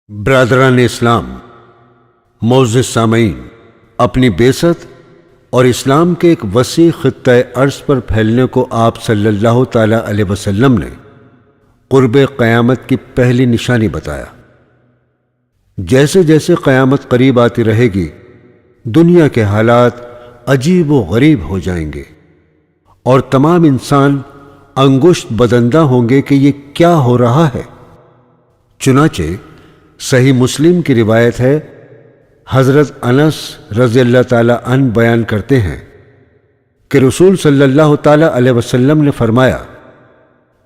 برادران اسلام، معزز سامعین، اپنی بعثت اور اسلام کے ایک وسیع خطۂ ارض پر پھیلنے کو آپ صلی اللہ تعالی علیہ وسلم نے قرب قیامت کی پہلی نشانی بتایا۔ جیسے جیسے قیامت قریب آتی رہے گی، دنیا کے حالات عجیب و غریب ہو جائیں گے اور تمام انسان انگشت بدندہ ہوں گے کہ یہ کیا ہو رہا ہے۔ چنانچہ صحیح مسلم کی روایت ہے، حضرت انس رضی اللہ تعالی عنہ بیان کرتے ہیں کہ رسول صلی اللہ تعالی علیہ وسلم نے فرمایا،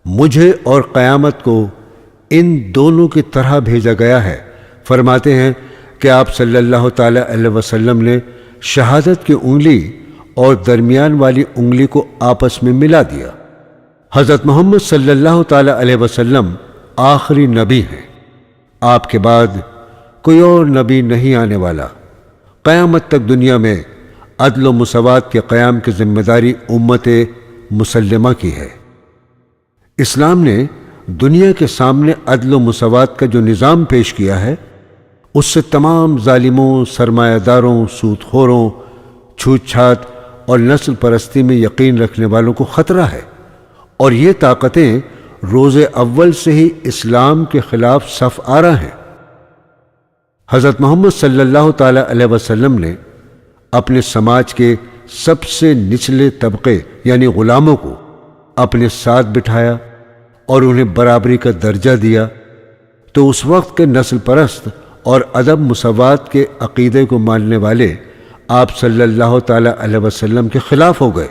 مجھے اور قیامت کو ان دونوں کی طرح بھیجا گیا ہے۔ فرماتے ہیں کہ آپ صلی اللہ تعالی علیہ وسلم نے شہادت کی انگلی اور درمیان والی انگلی کو آپس میں ملا دیا۔ حضرت محمد صلی اللہ تعالی علیہ وسلم آخری نبی ہیں، آپ کے بعد کوئی اور نبی نہیں آنے والا۔ قیامت تک دنیا میں عدل و مساوات کے قیام کی ذمہ داری امت مسلمہ کی ہے۔ اسلام نے دنیا کے سامنے عدل و مساوات کا جو نظام پیش کیا ہے، اس سے تمام ظالموں، سرمایہ داروں، سود خوروں، چھوت چھات اور نسل پرستی میں یقین رکھنے والوں کو خطرہ ہے، اور یہ طاقتیں روز اول سے ہی اسلام کے خلاف صف آرا ہیں۔ حضرت محمد صلی اللہ تعالی علیہ وسلم نے اپنے سماج کے سب سے نچلے طبقے یعنی غلاموں کو اپنے ساتھ بٹھایا اور انہیں برابری کا درجہ دیا، تو اس وقت کے نسل پرست اور عدم مساوات کے عقیدے کو ماننے والے آپ صلی اللہ تعالی علیہ وسلم کے خلاف ہو گئے۔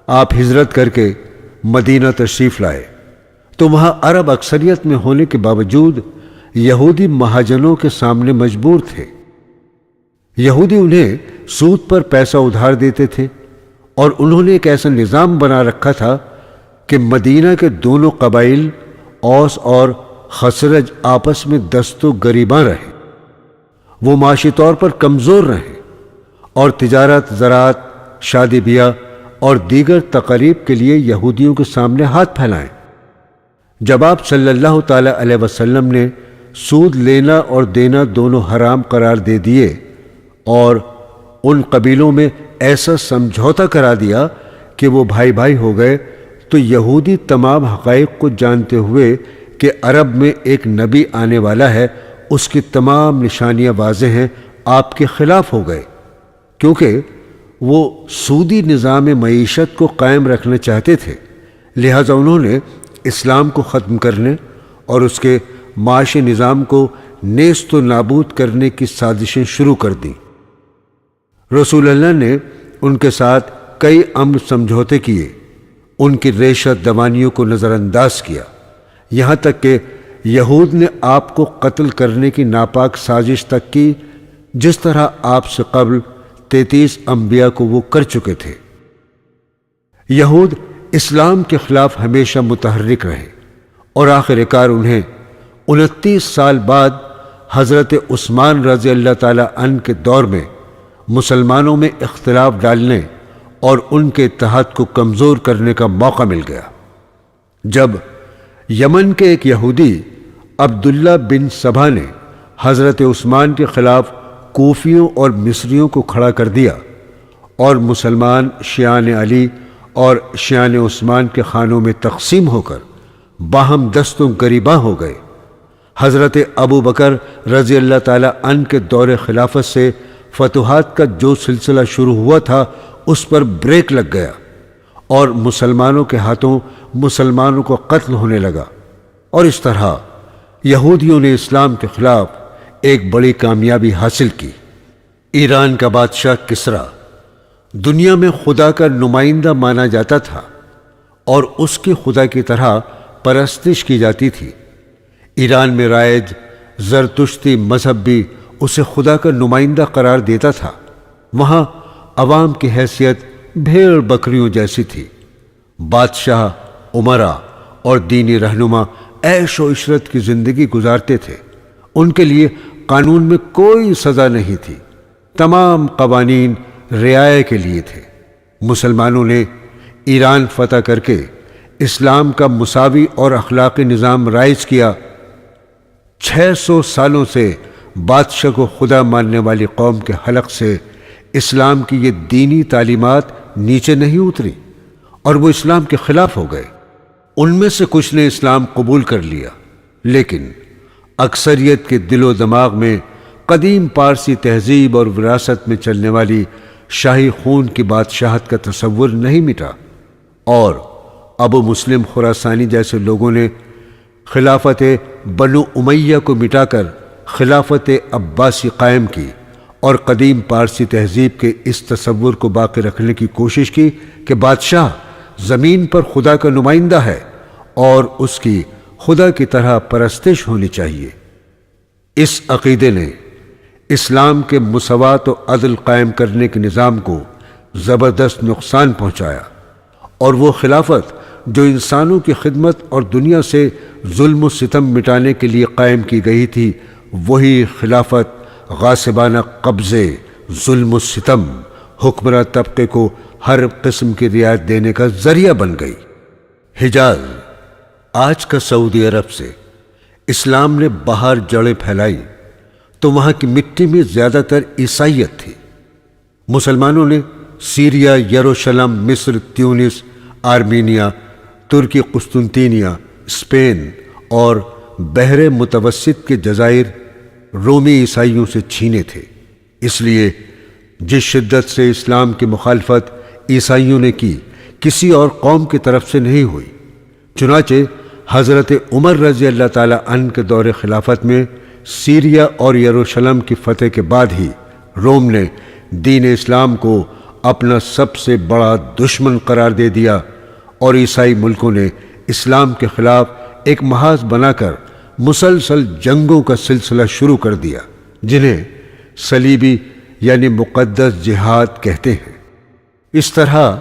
آپ ہجرت کر کے مدینہ تشریف لائے تو وہاں عرب اکثریت میں ہونے کے باوجود یہودی مہاجنوں کے سامنے مجبور تھے۔ یہودی انہیں سود پر پیسہ ادھار دیتے تھے، اور انہوں نے ایک ایسا نظام بنا رکھا تھا کہ مدینہ کے دونوں قبائل اوس اور خزرج آپس میں دست و گریباں رہے، وہ معاشی طور پر کمزور رہے اور تجارت، زراعت، شادی بیاہ اور دیگر تقاریب کے لیے یہودیوں کے سامنے ہاتھ پھیلائیں۔ جب آپ صلی اللہ تعالی علیہ وسلم نے سود لینا اور دینا دونوں حرام قرار دے دیے اور ان قبیلوں میں ایسا سمجھوتا کرا دیا کہ وہ بھائی بھائی ہو گئے، تو یہودی تمام حقائق کو جانتے ہوئے کہ عرب میں ایک نبی آنے والا ہے، اس کی تمام نشانیاں واضح ہیں، آپ کے خلاف ہو گئے، کیونکہ وہ سودی نظام معیشت کو قائم رکھنا چاہتے تھے۔ لہٰذا انہوں نے اسلام کو ختم کرنے اور اس کے معاشی نظام کو نیست و نابود کرنے کی سازشیں شروع کر دیں۔ رسول اللہ نے ان کے ساتھ کئی امن سمجھوتے کیے، ان کی ریشہ دوانیوں کو نظر انداز کیا، یہاں تک کہ یہود نے آپ کو قتل کرنے کی ناپاک سازش تک کی، جس طرح آپ سے قبل 33 انبیاء کو وہ کر چکے تھے۔ یہود اسلام کے خلاف ہمیشہ متحرک رہے، اور آخر کار انہیں 29 سال بعد حضرت عثمان رضی اللہ تعالی عنہ کے دور میں مسلمانوں میں اختلاف ڈالنے اور ان کے اتحاد کو کمزور کرنے کا موقع مل گیا، جب یمن کے ایک یہودی عبداللہ بن سبا نے حضرت عثمان کے خلاف کوفیوں اور مصریوں کو کھڑا کر دیا، اور مسلمان شیعان علی اور شیعان عثمان کے خانوں میں تقسیم ہو کر باہم دست و گریباں ہو گئے۔ حضرت ابو بکر رضی اللہ تعالی عنہ کے دور خلافت سے فتوحات کا جو سلسلہ شروع ہوا تھا، اس پر بریک لگ گیا، اور مسلمانوں کے ہاتھوں مسلمانوں کو قتل ہونے لگا، اور اس طرح یہودیوں نے اسلام کے خلاف ایک بڑی کامیابی حاصل کی۔ ایران کا بادشاہ کسریٰ دنیا میں خدا کا نمائندہ مانا جاتا تھا، اور اس کی خدا کی طرح پرستش کی جاتی تھی۔ ایران میں رائج زرتشتی مذہب بھی اسے خدا کا نمائندہ قرار دیتا تھا۔ وہاں عوام کی حیثیت بھیڑ بکریوں جیسی تھی۔ بادشاہ، امراء اور دینی رہنما عیش و عشرت کی زندگی گزارتے تھے، ان کے لیے قانون میں کوئی سزا نہیں تھی، تمام قوانین رعایا کے لیے تھے۔ مسلمانوں نے ایران فتح کر کے اسلام کا مساوی اور اخلاقی نظام رائج کیا، 600 سالوں سے بادشاہ کو خدا ماننے والی قوم کے حلق سے اسلام کی یہ دینی تعلیمات نیچے نہیں اتری اور وہ اسلام کے خلاف ہو گئے۔ ان میں سے کچھ نے اسلام قبول کر لیا، لیکن اکثریت کے دل و دماغ میں قدیم پارسی تہذیب اور وراثت میں چلنے والی شاہی خون کی بادشاہت کا تصور نہیں مٹا، اور ابو مسلم خراسانی جیسے لوگوں نے خلافت بنو امیہ کو مٹا کر خلافت عباسی قائم کی اور قدیم پارسی تہذیب کے اس تصور کو باقی رکھنے کی کوشش کی کہ بادشاہ زمین پر خدا کا نمائندہ ہے اور اس کی خدا کی طرح پرستش ہونی چاہیے۔ اس عقیدے نے اسلام کے مساوات و عدل قائم کرنے کے نظام کو زبردست نقصان پہنچایا، اور وہ خلافت جو انسانوں کی خدمت اور دنیا سے ظلم و ستم مٹانے کے لیے قائم کی گئی تھی، وہی خلافت غاصبانہ قبضے، ظلم و ستم، حکمراں طبقے کو ہر قسم کی رعایت دینے کا ذریعہ بن گئی۔ حجاز، آج کا سعودی عرب سے، اسلام نے باہر جڑیں پھیلائی تو وہاں کی مٹی میں زیادہ تر عیسائیت تھی۔ مسلمانوں نے سیریا، یروشلم، مصر، تیونس، آرمینیا، ترکی قسطنطینیہ، اسپین اور بحر متوسط کے جزائر رومی عیسائیوں سے چھینے تھے۔ اس لیے جس شدت سے اسلام کی مخالفت عیسائیوں نے کی، کسی اور قوم کی طرف سے نہیں ہوئی۔ چنانچہ حضرت عمر رضی اللہ تعالی عنہ کے دور خلافت میں سیریا اور یروشلم کی فتح کے بعد ہی روم نے دین اسلام کو اپنا سب سے بڑا دشمن قرار دے دیا، اور عیسائی ملکوں نے اسلام کے خلاف ایک محاذ بنا کر مسلسل جنگوں کا سلسلہ شروع کر دیا، جنہیں صلیبی یعنی مقدس جہاد کہتے ہیں۔ اس طرح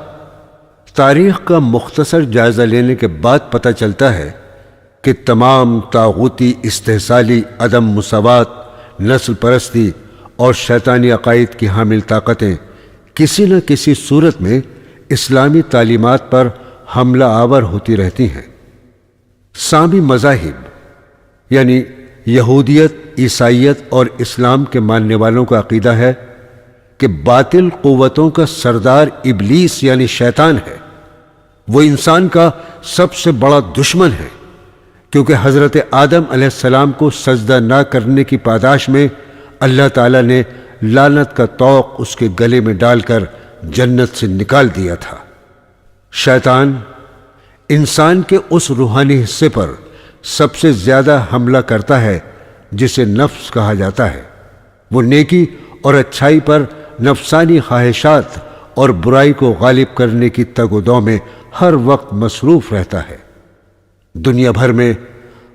تاریخ کا مختصر جائزہ لینے کے بعد پتہ چلتا ہے کہ تمام طاغوتی، استحصالی، عدم مساوات، نسل پرستی اور شیطانی عقائد کی حامل طاقتیں کسی نہ کسی صورت میں اسلامی تعلیمات پر حملہ آور ہوتی رہتی ہیں۔ سامی مذاہب یعنی یہودیت، عیسائیت اور اسلام کے ماننے والوں کا عقیدہ ہے کہ باطل قوتوں کا سردار ابلیس یعنی شیطان ہے، وہ انسان کا سب سے بڑا دشمن ہے، کیونکہ حضرت آدم علیہ السلام کو سجدہ نہ کرنے کی پاداش میں اللہ تعالیٰ نے لعنت کا طوق اس کے گلے میں ڈال کر جنت سے نکال دیا تھا۔ شیطان انسان کے اس روحانی حصے پر سب سے زیادہ حملہ کرتا ہے جسے نفس کہا جاتا ہے۔ وہ نیکی اور اچھائی پر نفسانی خواہشات اور برائی کو غالب کرنے کی تگ و دو میں ہر وقت مصروف رہتا ہے۔ دنیا بھر میں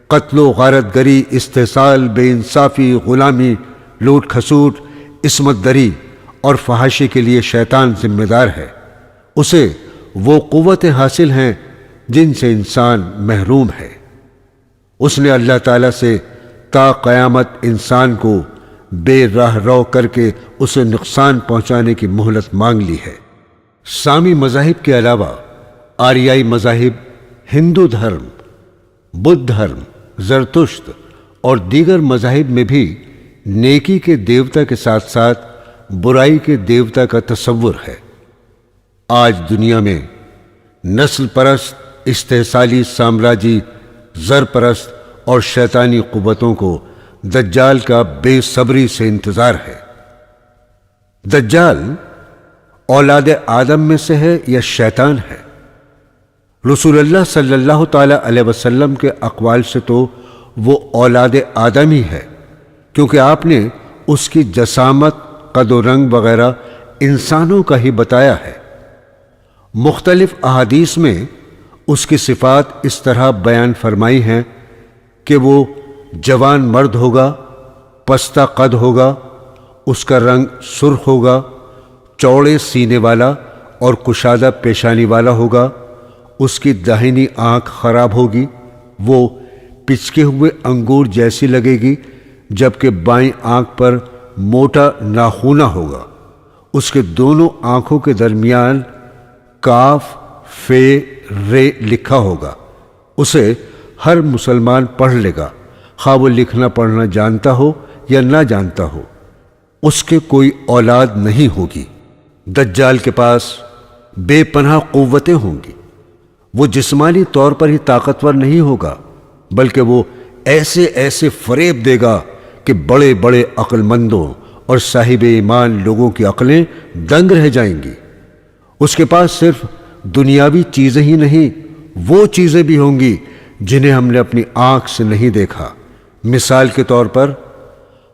قتل و غارت گری، استحصال، بے انصافی، غلامی، لوٹ کھسوٹ، عصمت دری اور فحاشی کے لیے شیطان ذمہ دار ہے۔ اسے وہ قوتیں حاصل ہیں جن سے انسان محروم ہے۔ اس نے اللہ تعالیٰ سے تا قیامت انسان کو بے راہ رو کر کے اسے نقصان پہنچانے کی مہلت مانگ لی ہے۔ سامی مذاہب کے علاوہ آریائی مذاہب، ہندو دھرم، بدھ دھرم، زرتشت اور دیگر مذاہب میں بھی نیکی کے دیوتا کے ساتھ ساتھ برائی کے دیوتا کا تصور ہے۔ آج دنیا میں نسل پرست، استحصالی، سامراجی، زر پرست اور شیطانی قوتوں کو دجال کا بے صبری سے انتظار ہے۔ دجال اولاد آدم میں سے ہے یا شیطان ہے؟ رسول اللہ صلی اللہ تعالی علیہ وسلم کے اقوال سے تو وہ اولاد آدم ہی ہے، کیونکہ آپ نے اس کی جسامت، قد و رنگ وغیرہ انسانوں کا ہی بتایا ہے۔ مختلف احادیث میں اس کی صفات اس طرح بیان فرمائی ہیں کہ وہ جوان مرد ہوگا، پستہ قد ہوگا، اس کا رنگ سرخ ہوگا، چوڑے سینے والا اور کشادہ پیشانی والا ہوگا، اس کی داہنی آنکھ خراب ہوگی، وہ پچکے ہوئے انگور جیسی لگے گی، جبکہ بائیں آنکھ پر موٹا ناخونہ ہوگا، اس کے دونوں آنکھوں کے درمیان کاف فے رے لکھا ہوگا، اسے ہر مسلمان پڑھ لے گا، خواہ وہ لکھنا پڑھنا جانتا ہو یا نہ جانتا ہو، اس کے کوئی اولاد نہیں ہوگی۔ دجال کے پاس بے پناہ قوتیں ہوں گی۔ وہ جسمانی طور پر ہی طاقتور نہیں ہوگا، بلکہ وہ ایسے ایسے فریب دے گا کہ بڑے بڑے عقل مندوں اور صاحب ایمان لوگوں کی عقلیں دنگ رہ جائیں گی۔ اس کے پاس صرف دنیاوی چیزیں ہی نہیں، وہ چیزیں بھی ہوں گی جنہیں ہم نے اپنی آنکھ سے نہیں دیکھا۔ مثال کے طور پر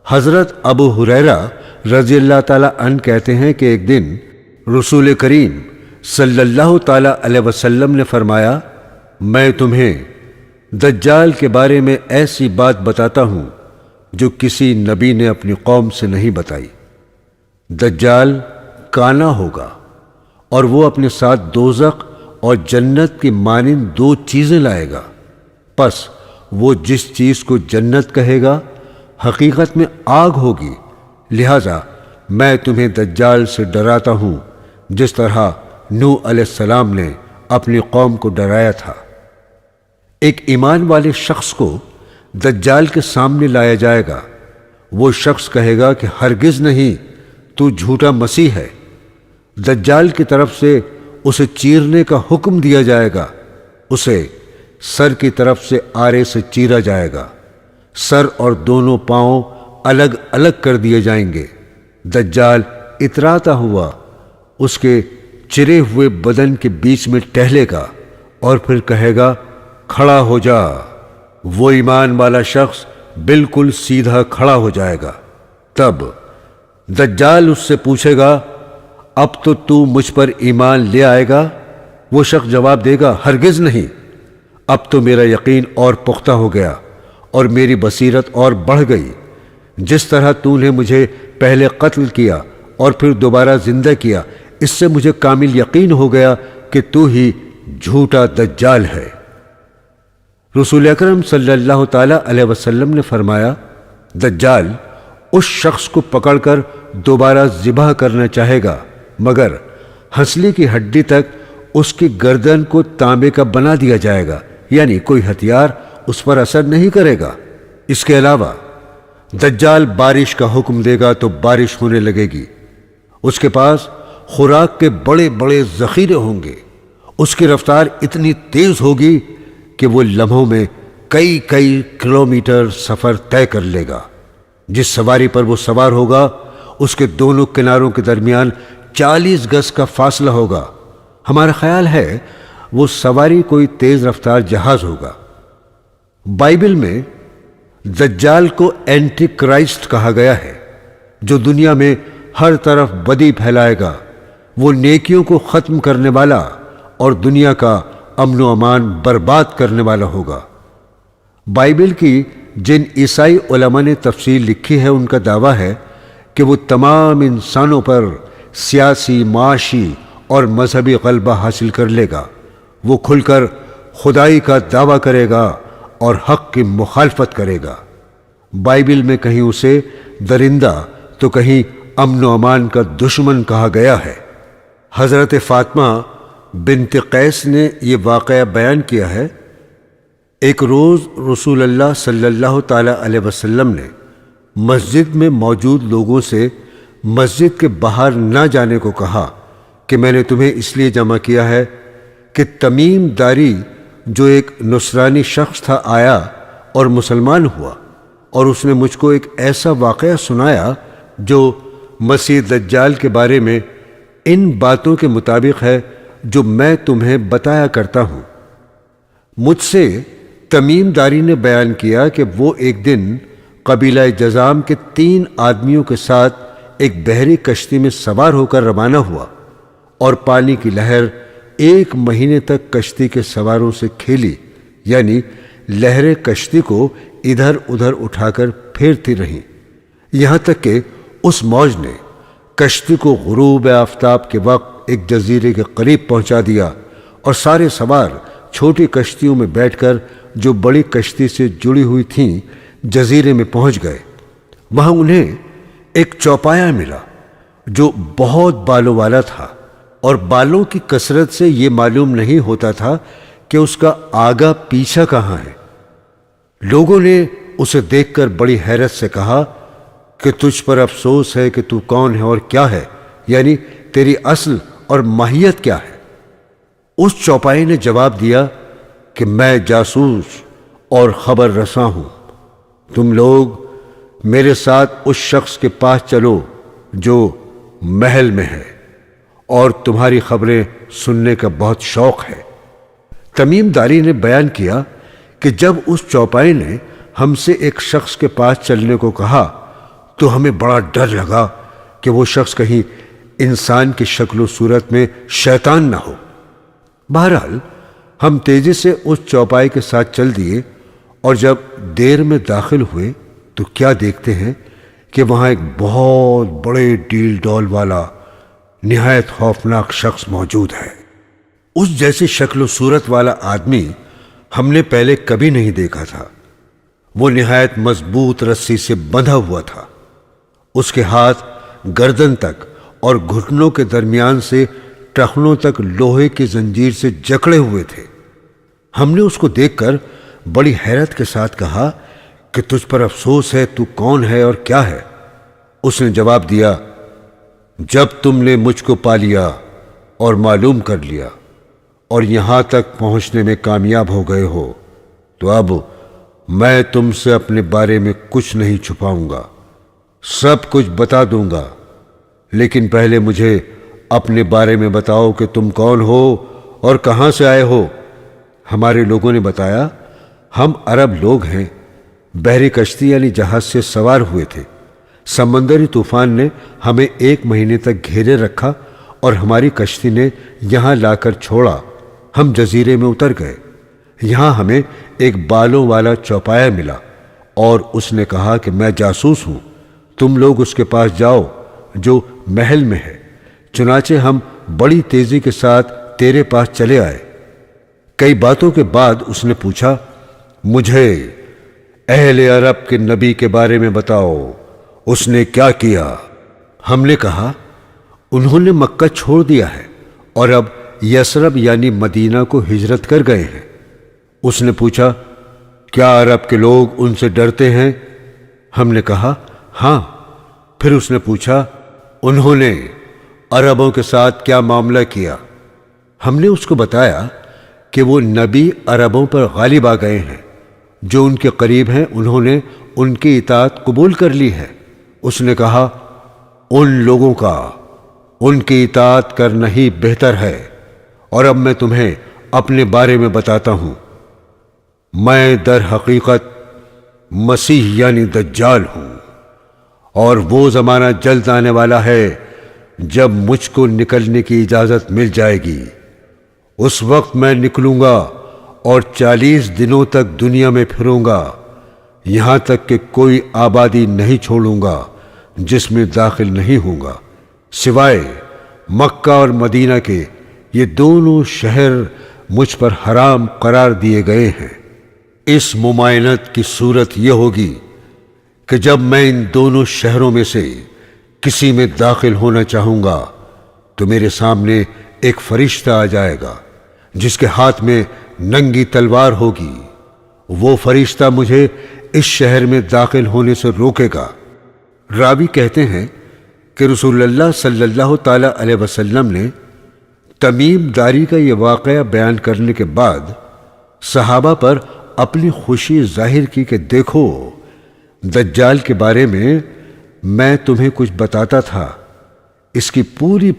حضرت ابو ہریرہ رضی اللہ تعالی عنہ کہتے ہیں کہ ایک دن رسول کریم صلی اللہ تعالی علیہ وسلم نے فرمایا، میں تمہیں دجال کے بارے میں ایسی بات بتاتا ہوں جو کسی نبی نے اپنی قوم سے نہیں بتائی۔ دجال کانا ہوگا اور وہ اپنے ساتھ دوزخ اور جنت کی مانند دو چیزیں لائے گا۔ پس وہ جس چیز کو جنت کہے گا حقیقت میں آگ ہوگی، لہذا میں تمہیں دجال سے ڈراتا ہوں جس طرح نوح علیہ السلام نے اپنی قوم کو ڈرایا تھا۔ ایک ایمان والے شخص کو دجال کے سامنے لایا جائے گا۔ وہ شخص کہے گا کہ ہرگز نہیں، تو جھوٹا مسیح ہے۔ دجال کی طرف سے اسے چیرنے کا حکم دیا جائے گا۔ اسے سر کی طرف سے آرے سے چیرا جائے گا۔ سر اور دونوں پاؤں الگ الگ کر دیے جائیں گے۔ دجال اتراتا ہوا اس کے چرے ہوئے بدن کے بیچ میں ٹہلے گا اور پھر کہے گا، کھڑا ہو جا۔ وہ ایمان والا شخص بالکل سیدھا کھڑا ہو جائے گا۔ تب دجال اس سے پوچھے گا، اب تو مجھ پر ایمان لے آئے گا؟ وہ شخص جواب دے گا، ہرگز نہیں، اب تو میرا یقین اور پختہ ہو گیا اور میری بصیرت اور بڑھ گئی۔ جس طرح تو نے مجھے پہلے قتل کیا اور پھر دوبارہ زندہ کیا، اس سے مجھے کامل یقین ہو گیا کہ تو ہی جھوٹا دجال ہے۔ رسول اکرم صلی اللہ تعالی علیہ وسلم نے فرمایا، دجال اس شخص کو پکڑ کر دوبارہ ذبح کرنا چاہے گا، مگر ہنسلی کی ہڈی تک اس کی گردن کو تانبے کا بنا دیا جائے گا، یعنی کوئی ہتھیار اس پر اثر نہیں کرے گا۔ اس کے علاوہ دجال بارش کا حکم دے گا تو بارش ہونے لگے گی۔ اس کے پاس خوراک کے بڑے بڑے ذخیرے ہوں گے۔ اس کی رفتار اتنی تیز ہوگی کہ وہ لمحوں میں کئی کلومیٹر سفر طے کر لے گا۔ جس سواری پر وہ سوار ہوگا اس کے دونوں کناروں کے درمیان 40 گز کا فاصلہ ہوگا۔ ہمارا خیال ہے وہ سواری کوئی تیز رفتار جہاز ہوگا۔ بائبل میں دجال کو اینٹی کرائسٹ کہا گیا ہے، جو دنیا میں ہر طرف بدی پھیلائے گا۔ وہ نیکیوں کو ختم کرنے والا اور دنیا کا امن و امان برباد کرنے والا ہوگا۔ بائبل کی جن عیسائی علماء نے تفسیر لکھی ہے، ان کا دعویٰ ہے کہ وہ تمام انسانوں پر سیاسی، معاشی اور مذہبی غلبہ حاصل کر لے گا۔ وہ کھل کر خدائی کا دعویٰ کرے گا اور حق کی مخالفت کرے گا۔ بائبل میں کہیں اسے درندہ تو کہیں امن و امان کا دشمن کہا گیا ہے۔ حضرت فاطمہ بنت قیس نے یہ واقعہ بیان کیا ہے، ایک روز رسول اللہ صلی اللہ تعالی علیہ وسلم نے مسجد میں موجود لوگوں سے مسجد کے باہر نہ جانے کو کہا کہ میں نے تمہیں اس لیے جمع کیا ہے کہ تمیم داری جو ایک نصرانی شخص تھا آیا اور مسلمان ہوا، اور اس نے مجھ کو ایک ایسا واقعہ سنایا جو مسیح دجال کے بارے میں ان باتوں کے مطابق ہے جو میں تمہیں بتایا کرتا ہوں۔ مجھ سے تمیم داری نے بیان کیا کہ وہ ایک دن قبیلہ جذام کے 3 آدمیوں کے ساتھ ایک بحری کشتی میں سوار ہو کر روانہ ہوا، اور پانی کی لہر 1 مہینے تک کشتی کے سواروں سے کھیلی، یعنی لہریں کشتی کو ادھر ادھر اٹھا کر پھیرتی رہیں، یہاں تک کہ اس موج نے کشتی کو غروب آفتاب کے وقت ایک جزیرے کے قریب پہنچا دیا، اور سارے سوار چھوٹی کشتیوں میں بیٹھ کر جو بڑی کشتی سے جڑی ہوئی تھیں جزیرے میں پہنچ گئے۔ وہاں انہیں ایک چوپایا ملا جو بہت بالوں والا تھا، اور بالوں کی کثرت سے یہ معلوم نہیں ہوتا تھا کہ اس کا آگا پیچھا کہاں ہے۔ لوگوں نے اسے دیکھ کر بڑی حیرت سے کہا کہ تجھ پر افسوس ہے کہ تو کون ہے اور کیا ہے، یعنی تیری اصل اور ماہیت کیا ہے؟ اس چوپائی نے جواب دیا کہ میں جاسوس اور خبر رساں ہوں۔ تم لوگ میرے ساتھ اس شخص کے پاس چلو جو محل میں ہے اور تمہاری خبریں سننے کا بہت شوق ہے۔ تمیم داری نے بیان کیا کہ جب اس چوپائی نے ہم سے ایک شخص کے پاس چلنے کو کہا تو ہمیں بڑا ڈر لگا کہ وہ شخص کہیں انسان کی شکل و صورت میں شیطان نہ ہو۔ بہرحال ہم تیزی سے اس چوپائی کے ساتھ چل دیے، اور جب دیر میں داخل ہوئے تو کیا دیکھتے ہیں کہ وہاں ایک بہت بڑے ڈیل ڈول والا نہایت خوفناک شخص موجود ہے۔ اس جیسی شکل و صورت والا آدمی ہم نے پہلے کبھی نہیں دیکھا تھا۔ وہ نہایت مضبوط رسی سے بندھا ہوا تھا۔ اس کے ہاتھ گردن تک اور گھٹنوں کے درمیان سے ٹخنوں تک لوہے کی زنجیر سے جکڑے ہوئے تھے۔ ہم نے اس کو دیکھ کر بڑی حیرت کے ساتھ کہا کہ تجھ پر افسوس ہے، تو کون ہے اور کیا ہے؟ اس نے جواب دیا، جب تم نے مجھ کو پا لیا اور معلوم کر لیا اور یہاں تک پہنچنے میں کامیاب ہو گئے ہو تو اب میں تم سے اپنے بارے میں کچھ نہیں چھپاؤں گا، سب کچھ بتا دوں گا، لیکن پہلے مجھے اپنے بارے میں بتاؤ کہ تم کون ہو اور کہاں سے آئے ہو۔ ہمارے لوگوں نے بتایا، ہم عرب لوگ ہیں، بحری کشتی یعنی جہاز سے سوار ہوئے تھے۔ سمندری طوفان نے ہمیں 1 مہینے تک گھیرے رکھا اور ہماری کشتی نے یہاں لا کر چھوڑا۔ ہم جزیرے میں اتر گئے۔ یہاں ہمیں ایک بالوں والا چوپایا ملا اور اس نے کہا کہ میں جاسوس ہوں، تم لوگ اس کے پاس جاؤ جو محل میں ہے۔ چنانچہ ہم بڑی تیزی کے ساتھ تیرے پاس چلے آئے۔ کئی باتوں کے بعد اس نے پوچھا، مجھے اہل عرب کے نبی کے بارے میں بتاؤ، اس نے کیا کیا؟ ہم نے کہا، انہوں نے مکہ چھوڑ دیا ہے اور اب یثرب یعنی مدینہ کو ہجرت کر گئے ہیں۔ اس نے پوچھا، کیا عرب کے لوگ ان سے ڈرتے ہیں؟ ہم نے کہا، ہاں۔ پھر اس نے پوچھا، انہوں نے عربوں کے ساتھ کیا معاملہ کیا؟ ہم نے اس کو بتایا کہ وہ نبی عربوں پر غالب آ گئے ہیں، جو ان کے قریب ہیں انہوں نے ان کی اطاعت قبول کر لی ہے۔ اس نے کہا، ان لوگوں کا ان کی اطاعت کرنا ہی بہتر ہے، اور اب میں تمہیں اپنے بارے میں بتاتا ہوں۔ میں در حقیقت مسیح یعنی دجال ہوں، اور وہ زمانہ جلد آنے والا ہے جب مجھ کو نکلنے کی اجازت مل جائے گی۔ اس وقت میں نکلوں گا اور 40 دنوں تک دنیا میں پھروں گا، یہاں تک کہ کوئی آبادی نہیں چھوڑوں گا جس میں داخل نہیں ہوں گا، سوائے مکہ اور مدینہ کے۔ یہ دونوں شہر مجھ پر حرام قرار دیے گئے ہیں۔ اس ممائنت کی صورت یہ ہوگی کہ جب میں ان دونوں شہروں میں سے کسی میں داخل ہونا چاہوں گا تو میرے سامنے ایک فرشتہ آ جائے گا جس کے ہاتھ میں ننگی تلوار ہوگی۔ وہ فرشتہ مجھے اس شہر میں داخل ہونے سے روکے گا۔ راوی کہتے ہیں کہ رسول اللہ صلی اللہ تعالی علیہ وسلم نے تمیم داری کا یہ واقعہ بیان کرنے کے بعد صحابہ پر اپنی خوشی ظاہر کی کہ دیکھو، دجال کے بارے میں تمہیں کچھ بتاتا تھا، اس کی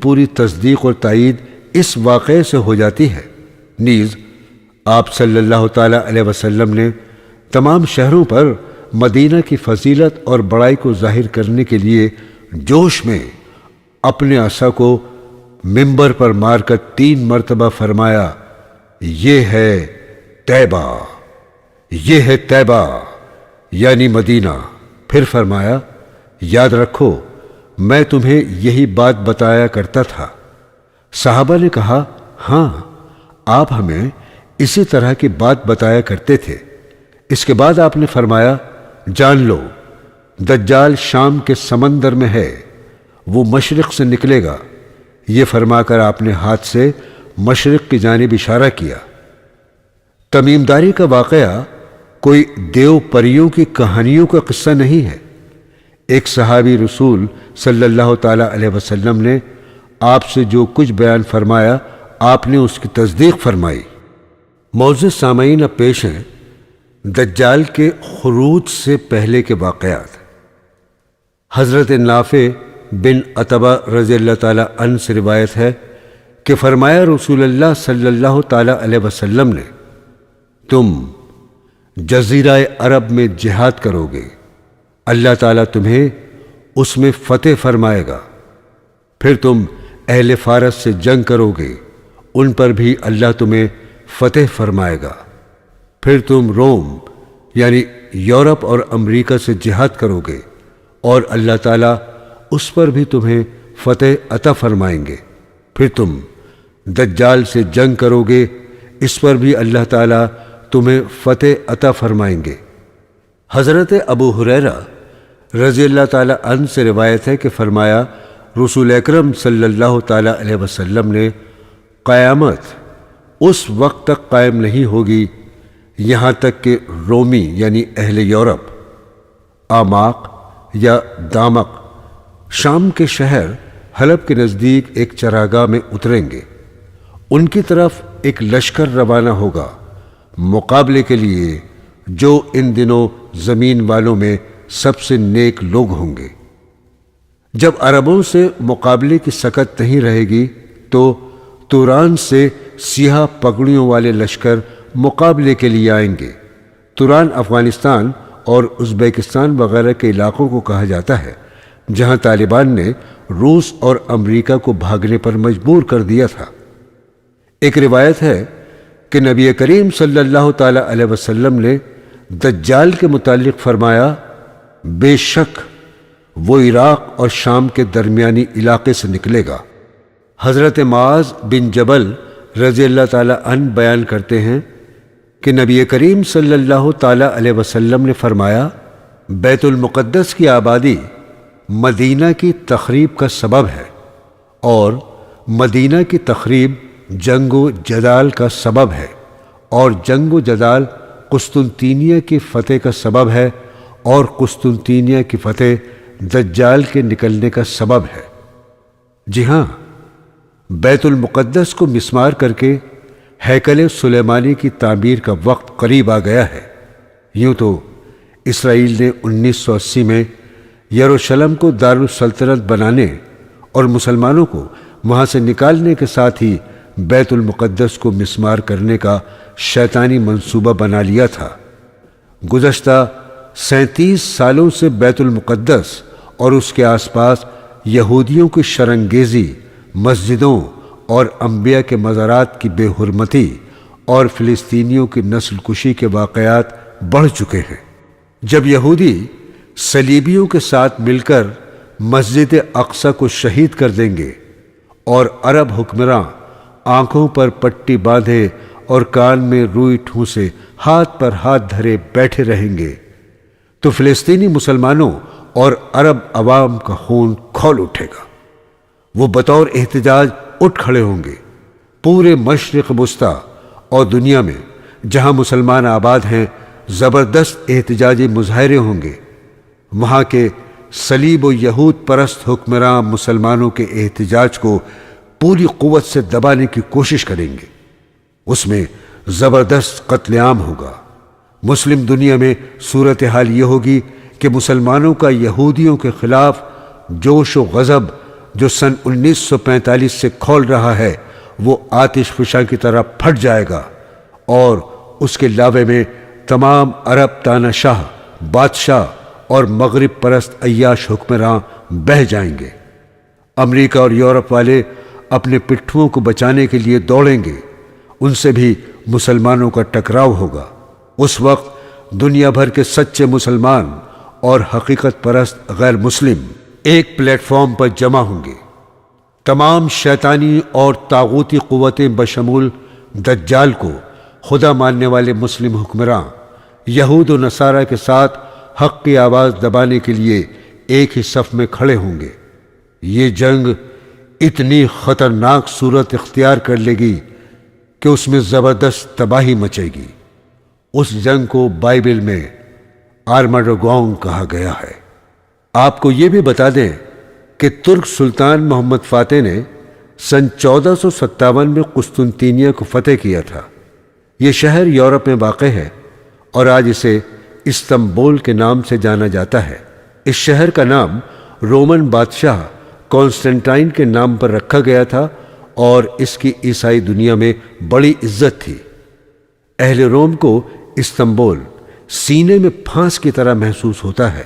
پوری تصدیق اور تائید اس واقعے سے ہو جاتی ہے۔ نیز آپ صلی اللہ تعالی علیہ وسلم نے تمام شہروں پر مدینہ کی فضیلت اور بڑائی کو ظاہر کرنے کے لیے جوش میں اپنے عصا کو منبر پر مار کر 3 مرتبہ فرمایا، یہ ہے طیبہ، یہ ہے طیبہ یعنی مدینہ۔ پھر فرمایا، یاد رکھو میں تمہیں یہی بات بتایا کرتا تھا۔ صحابہ نے کہا، ہاں آپ ہمیں اسی طرح کی بات بتایا کرتے تھے۔ اس کے بعد آپ نے فرمایا، جان لو دجال شام کے سمندر میں ہے، وہ مشرق سے نکلے گا۔ یہ فرما کر آپ نے ہاتھ سے مشرق کی جانب اشارہ کیا۔ تمیم داری کا واقعہ کوئی دیو پریوں کی کہانیوں کا قصہ نہیں ہے۔ ایک صحابی رسول صلی اللہ تعالی علیہ وسلم نے آپ سے جو کچھ بیان فرمایا آپ نے اس کی تصدیق فرمائی۔ معزز سامعین، اب پیش ہیں دجال کے خروج سے پہلے کے واقعات۔ حضرت نافع بن عتبہ رضی اللہ تعالی عنہ سے روایت ہے کہ فرمایا رسول اللہ صلی اللہ تعالی علیہ وسلم نے، تم جزیرہ عرب میں جہاد کرو گے، اللہ تعالیٰ تمہیں اس میں فتح فرمائے گا۔ پھر تم اہل فارس سے جنگ کرو گے، ان پر بھی اللہ تمہیں فتح فرمائے گا۔ پھر تم روم یعنی یورپ اور امریکہ سے جہاد کرو گے اور اللہ تعالیٰ اس پر بھی تمہیں فتح عطا فرمائیں گے۔ پھر تم دجال سے جنگ کرو گے، اس پر بھی اللہ تعالیٰ تمہیں فتح عطا فرمائیں گے۔ حضرت ابو ہریرہ رضی اللہ تعالی عنہ سے روایت ہے کہ فرمایا رسول اکرم صلی اللہ تعالی علیہ وسلم نے، قیامت اس وقت تک قائم نہیں ہوگی یہاں تک کہ رومی یعنی اہل یورپ آماق یا دامق شام کے شہر حلب کے نزدیک ایک چراگاہ میں اتریں گے۔ ان کی طرف ایک لشکر روانہ ہوگا مقابلے کے لیے، جو ان دنوں زمین والوں میں سب سے نیک لوگ ہوں گے۔ جب عربوں سے مقابلے کی سکت نہیں رہے گی تو توران سے سیاہ پگڑیوں والے لشکر مقابلے کے لیے آئیں گے۔ توران افغانستان اور ازبیکستان وغیرہ کے علاقوں کو کہا جاتا ہے جہاں طالبان نے روس اور امریکہ کو بھاگنے پر مجبور کر دیا تھا۔ ایک روایت ہے کہ نبی کریم صلی اللہ تعالی علیہ وسلم نے دجال کے متعلق فرمایا، بے شک وہ عراق اور شام کے درمیانی علاقے سے نکلے گا۔ حضرت معاذ بن جبل رضی اللہ تعالی عنہ بیان کرتے ہیں کہ نبی کریم صلی اللہ تعالی علیہ وسلم نے فرمایا، بیت المقدس کی آبادی مدینہ کی تخریب کا سبب ہے اور مدینہ کی تخریب جنگ و جدال کا سبب ہے، اور جنگ و جدال قسطنطینیہ کی فتح کا سبب ہے، اور قسطنطینیہ کی فتح دجال کے نکلنے کا سبب ہے۔ جی ہاں، بیت المقدس کو مسمار کر کے ہیکل سلیمانی کی تعمیر کا وقت قریب آ گیا ہے۔ یوں تو اسرائیل نے 1980 میں یروشلم کو دارالسلطنت بنانے اور مسلمانوں کو وہاں سے نکالنے کے ساتھ ہی بیت المقدس کو مسمار کرنے کا شیطانی منصوبہ بنا لیا تھا۔ گزشتہ 37 سالوں سے بیت المقدس اور اس کے آس پاس یہودیوں کی شرنگیزی، مسجدوں اور انبیاء کے مزارات کی بے حرمتی اور فلسطینیوں کی نسل کشی کے واقعات بڑھ چکے ہیں۔ جب یہودی صلیبیوں کے ساتھ مل کر مسجد اقصی کو شہید کر دیں گے اور عرب حکمراں آنکھوں پر پٹی باندھے اور کان میں روئی ٹھونسے ہاتھ پر ہاتھ دھرے بیٹھے رہیں گے تو فلسطینی مسلمانوں اور عرب عوام کا خون کھول اٹھے گا۔ وہ بطور احتجاج اٹھ کھڑے ہوں گے۔ پورے مشرق وسطی اور دنیا میں جہاں مسلمان آباد ہیں زبردست احتجاجی مظاہرے ہوں گے۔ وہاں کے صلیب و یہود پرست حکمراں مسلمانوں کے احتجاج کو پوری قوت سے دبانے کی کوشش کریں گے۔ اس میں زبردست قتل عام ہوگا۔ مسلم دنیا میں صورتحال یہ ہوگی کہ مسلمانوں کا یہودیوں کے خلاف جوش و غضب جو سن 1945 سے کھول رہا ہے وہ آتش فشاں کی طرح پھٹ جائے گا، اور اس کے لاوے میں تمام عرب تانہ شاہ، بادشاہ اور مغرب پرست عیاش حکمراں بہہ جائیں گے۔ امریکہ اور یورپ والے اپنے پٹھوں کو بچانے کے لیے دوڑیں گے، ان سے بھی مسلمانوں کا ٹکراؤ ہوگا۔ اس وقت دنیا بھر کے سچے مسلمان اور حقیقت پرست غیر مسلم ایک پلیٹ فارم پر جمع ہوں گے۔ تمام شیطانی اور طاغوتی قوتیں بشمول دجال کو خدا ماننے والے مسلم حکمراں یہود و نصارہ کے ساتھ حق کی آواز دبانے کے لیے ایک ہی صف میں کھڑے ہوں گے۔ یہ جنگ اتنی خطرناک صورت اختیار کر لے گی کہ اس میں زبردست تباہی مچے گی۔ اس جنگ کو بائبل میں آرماگڈون کہا گیا ہے۔ آپ کو یہ بھی بتا دیں کہ ترک سلطان محمد فاتح نے سن 1457 میں قسطنطنیہ کو فتح کیا تھا۔ یہ شہر یورپ میں واقع ہے اور آج اسے استنبول کے نام سے جانا جاتا ہے۔ اس شہر کا نام رومن بادشاہ کانسٹنٹائن کے نام پر رکھا گیا تھا اور اس کی عیسائی دنیا میں بڑی عزت تھی۔ اہل روم کو استنبول سینے میں پھانس کی طرح محسوس ہوتا ہے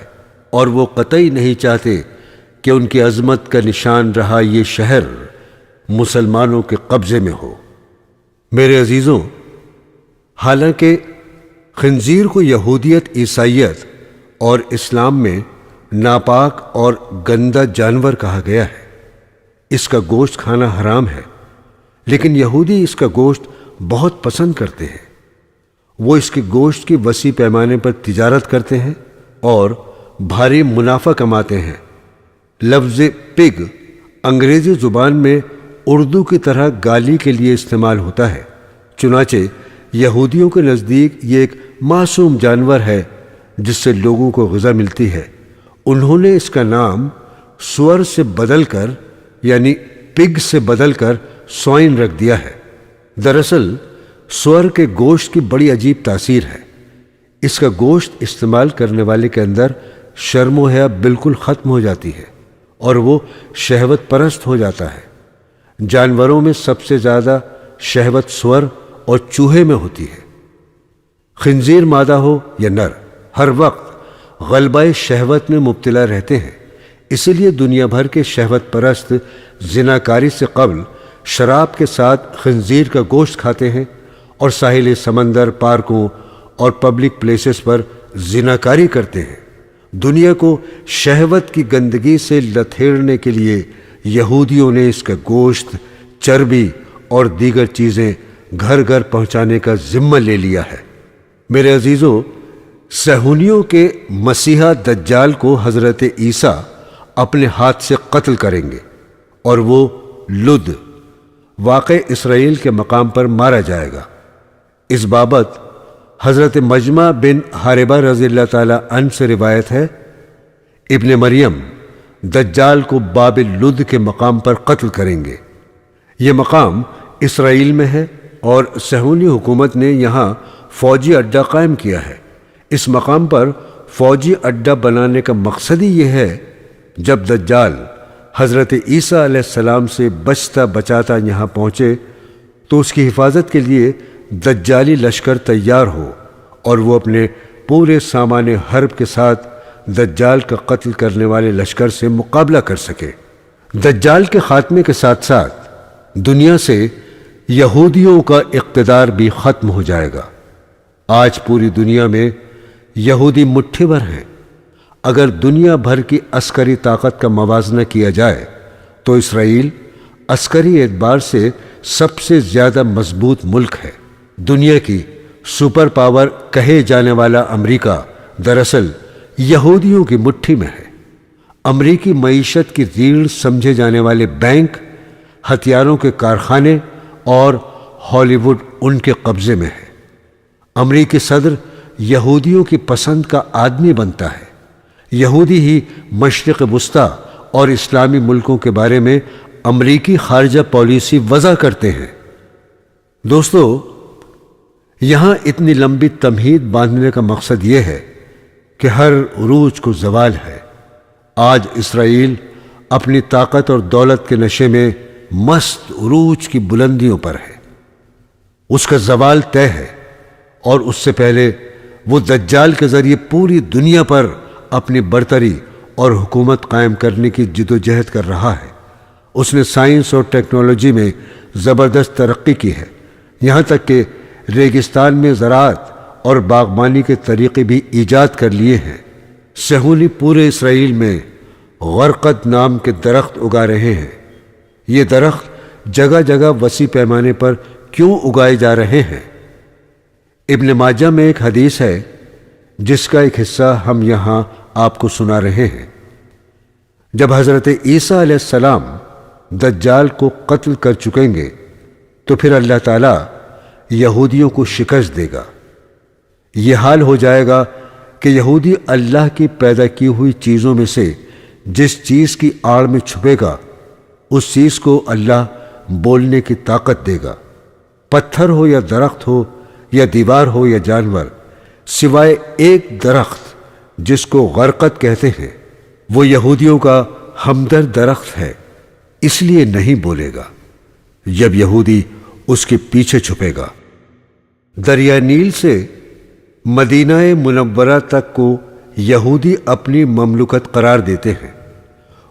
اور وہ قطعی نہیں چاہتے کہ ان کی عظمت کا نشان رہا یہ شہر مسلمانوں کے قبضے میں ہو۔ میرے عزیزوں، حالانکہ خنزیر کو یہودیت، عیسائیت اور اسلام میں ناپاک اور گندہ جانور کہا گیا ہے، اس کا گوشت کھانا حرام ہے، لیکن یہودی اس کا گوشت بہت پسند کرتے ہیں۔ وہ اس کے گوشت کی وسیع پیمانے پر تجارت کرتے ہیں اور بھاری منافع کماتے ہیں۔ لفظ پگ انگریزی زبان میں اردو کی طرح گالی کے لیے استعمال ہوتا ہے، چنانچہ یہودیوں کے نزدیک یہ ایک معصوم جانور ہے جس سے لوگوں کو غذا ملتی ہے۔ انہوں نے اس کا نام سور سے بدل کر یعنی پگ سے بدل کر سوائن رکھ دیا ہے۔ دراصل سور کے گوشت کی بڑی عجیب تاثیر ہے۔ اس کا گوشت استعمال کرنے والے کے اندر شرم و حیا بالکل ختم ہو جاتی ہے اور وہ شہوت پرست ہو جاتا ہے۔ جانوروں میں سب سے زیادہ شہوت سور اور چوہے میں ہوتی ہے۔ خنزیر مادہ ہو یا نر، ہر وقت غلبہ شہوت میں مبتلا رہتے ہیں، اسی لیے دنیا بھر کے شہوت پرست زناکاری سے قبل شراب کے ساتھ خنزیر کا گوشت کھاتے ہیں اور ساحل سمندر، پارکوں اور پبلک پلیسز پر زناکاری کرتے ہیں۔ دنیا کو شہوت کی گندگی سے لتھیڑنے کے لیے یہودیوں نے اس کا گوشت، چربی اور دیگر چیزیں گھر گھر پہنچانے کا ذمہ لے لیا ہے۔ میرے عزیزوں، صہیونیوں کے مسیحا دجال کو حضرت عیسیٰ اپنے ہاتھ سے قتل کریں گے اور وہ لد واقع اسرائیل کے مقام پر مارا جائے گا۔ اس بابت حضرت مجمع بن حاربہ رضی اللہ تعالی عنہ سے روایت ہے، ابن مریم دجال کو بابل لد کے مقام پر قتل کریں گے۔ یہ مقام اسرائیل میں ہے اور صہیونی حکومت نے یہاں فوجی اڈہ قائم کیا ہے۔ اس مقام پر فوجی اڈہ بنانے کا مقصد ہی یہ ہے جب دجال حضرت عیسیٰ علیہ السلام سے بچتا بچاتا یہاں پہنچے تو اس کی حفاظت کے لیے دجالی لشکر تیار ہو اور وہ اپنے پورے سامان حرب کے ساتھ دجال کا قتل کرنے والے لشکر سے مقابلہ کر سکے۔ دجال کے خاتمے کے ساتھ ساتھ دنیا سے یہودیوں کا اقتدار بھی ختم ہو جائے گا۔ آج پوری دنیا میں یہودی مٹھی بھر ہیں۔ اگر دنیا بھر کی عسکری طاقت کا موازنہ کیا جائے تو اسرائیل عسکری اعتبار سے سب سے زیادہ مضبوط ملک ہے۔ دنیا کی سپر پاور کہے جانے والا امریکہ دراصل یہودیوں کی مٹھی میں ہے۔ امریکی معیشت کی ریڑھ سمجھے جانے والے بینک، ہتھیاروں کے کارخانے اور ہالی ووڈ ان کے قبضے میں ہے۔ امریکی صدر یہودیوں کی پسند کا آدمی بنتا ہے۔ یہودی ہی مشرق وسطیٰ اور اسلامی ملکوں کے بارے میں امریکی خارجہ پالیسی وضع کرتے ہیں۔ دوستو، یہاں اتنی لمبی تمہید باندھنے کا مقصد یہ ہے کہ ہر عروج کو زوال ہے۔ آج اسرائیل اپنی طاقت اور دولت کے نشے میں مست عروج کی بلندیوں پر ہے۔ اس کا زوال طے ہے اور اس سے پہلے وہ دجال کے ذریعے پوری دنیا پر اپنی برتری اور حکومت قائم کرنے کی جدوجہد کر رہا ہے۔ اس نے سائنس اور ٹیکنالوجی میں زبردست ترقی کی ہے، یہاں تک کہ ریگستان میں زراعت اور باغبانی کے طریقے بھی ایجاد کر لیے ہیں۔ صہیونی پورے اسرائیل میں غرقد نام کے درخت اگا رہے ہیں۔ یہ درخت جگہ جگہ وسیع پیمانے پر کیوں اگائے جا رہے ہیں؟ ابن ماجہ میں ایک حدیث ہے جس کا ایک حصہ ہم یہاں آپ کو سنا رہے ہیں۔ جب حضرت عیسیٰ علیہ السلام دجال کو قتل کر چکیں گے تو پھر اللہ تعالیٰ یہودیوں کو شکست دے گا۔ یہ حال ہو جائے گا کہ یہودی اللہ کی پیدا کی ہوئی چیزوں میں سے جس چیز کی آڑ میں چھپے گا اس چیز کو اللہ بولنے کی طاقت دے گا، پتھر ہو یا درخت ہو یا دیوار ہو یا جانور، سوائے ایک درخت جس کو غرقد کہتے ہیں، وہ یہودیوں کا ہمدرد درخت ہے، اس لیے نہیں بولے گا جب یہودی اس کے پیچھے چھپے گا۔ دریا نیل سے مدینہ منورہ تک کو یہودی اپنی مملکت قرار دیتے ہیں۔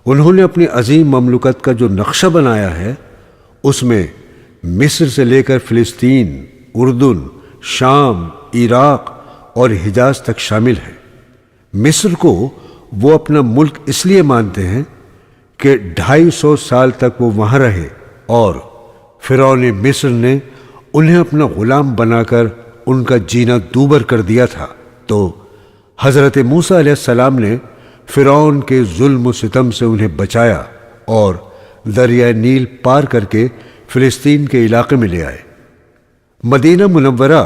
انہوں نے اپنی عظیم مملکت کا جو نقشہ بنایا ہے اس میں مصر سے لے کر فلسطین، اردن، شام، عراق اور حجاز تک شامل ہے۔ مصر کو وہ اپنا ملک اس لیے مانتے ہیں کہ 250 سال تک وہ وہاں رہے اور فرعون مصر نے انہیں اپنا غلام بنا کر ان کا جینا دوبر کر دیا تھا، تو حضرت موسیٰ علیہ السلام نے فرعون کے ظلم و ستم سے انہیں بچایا اور دریائے نیل پار کر کے فلسطین کے علاقے میں لے آئے۔ مدینہ منورہ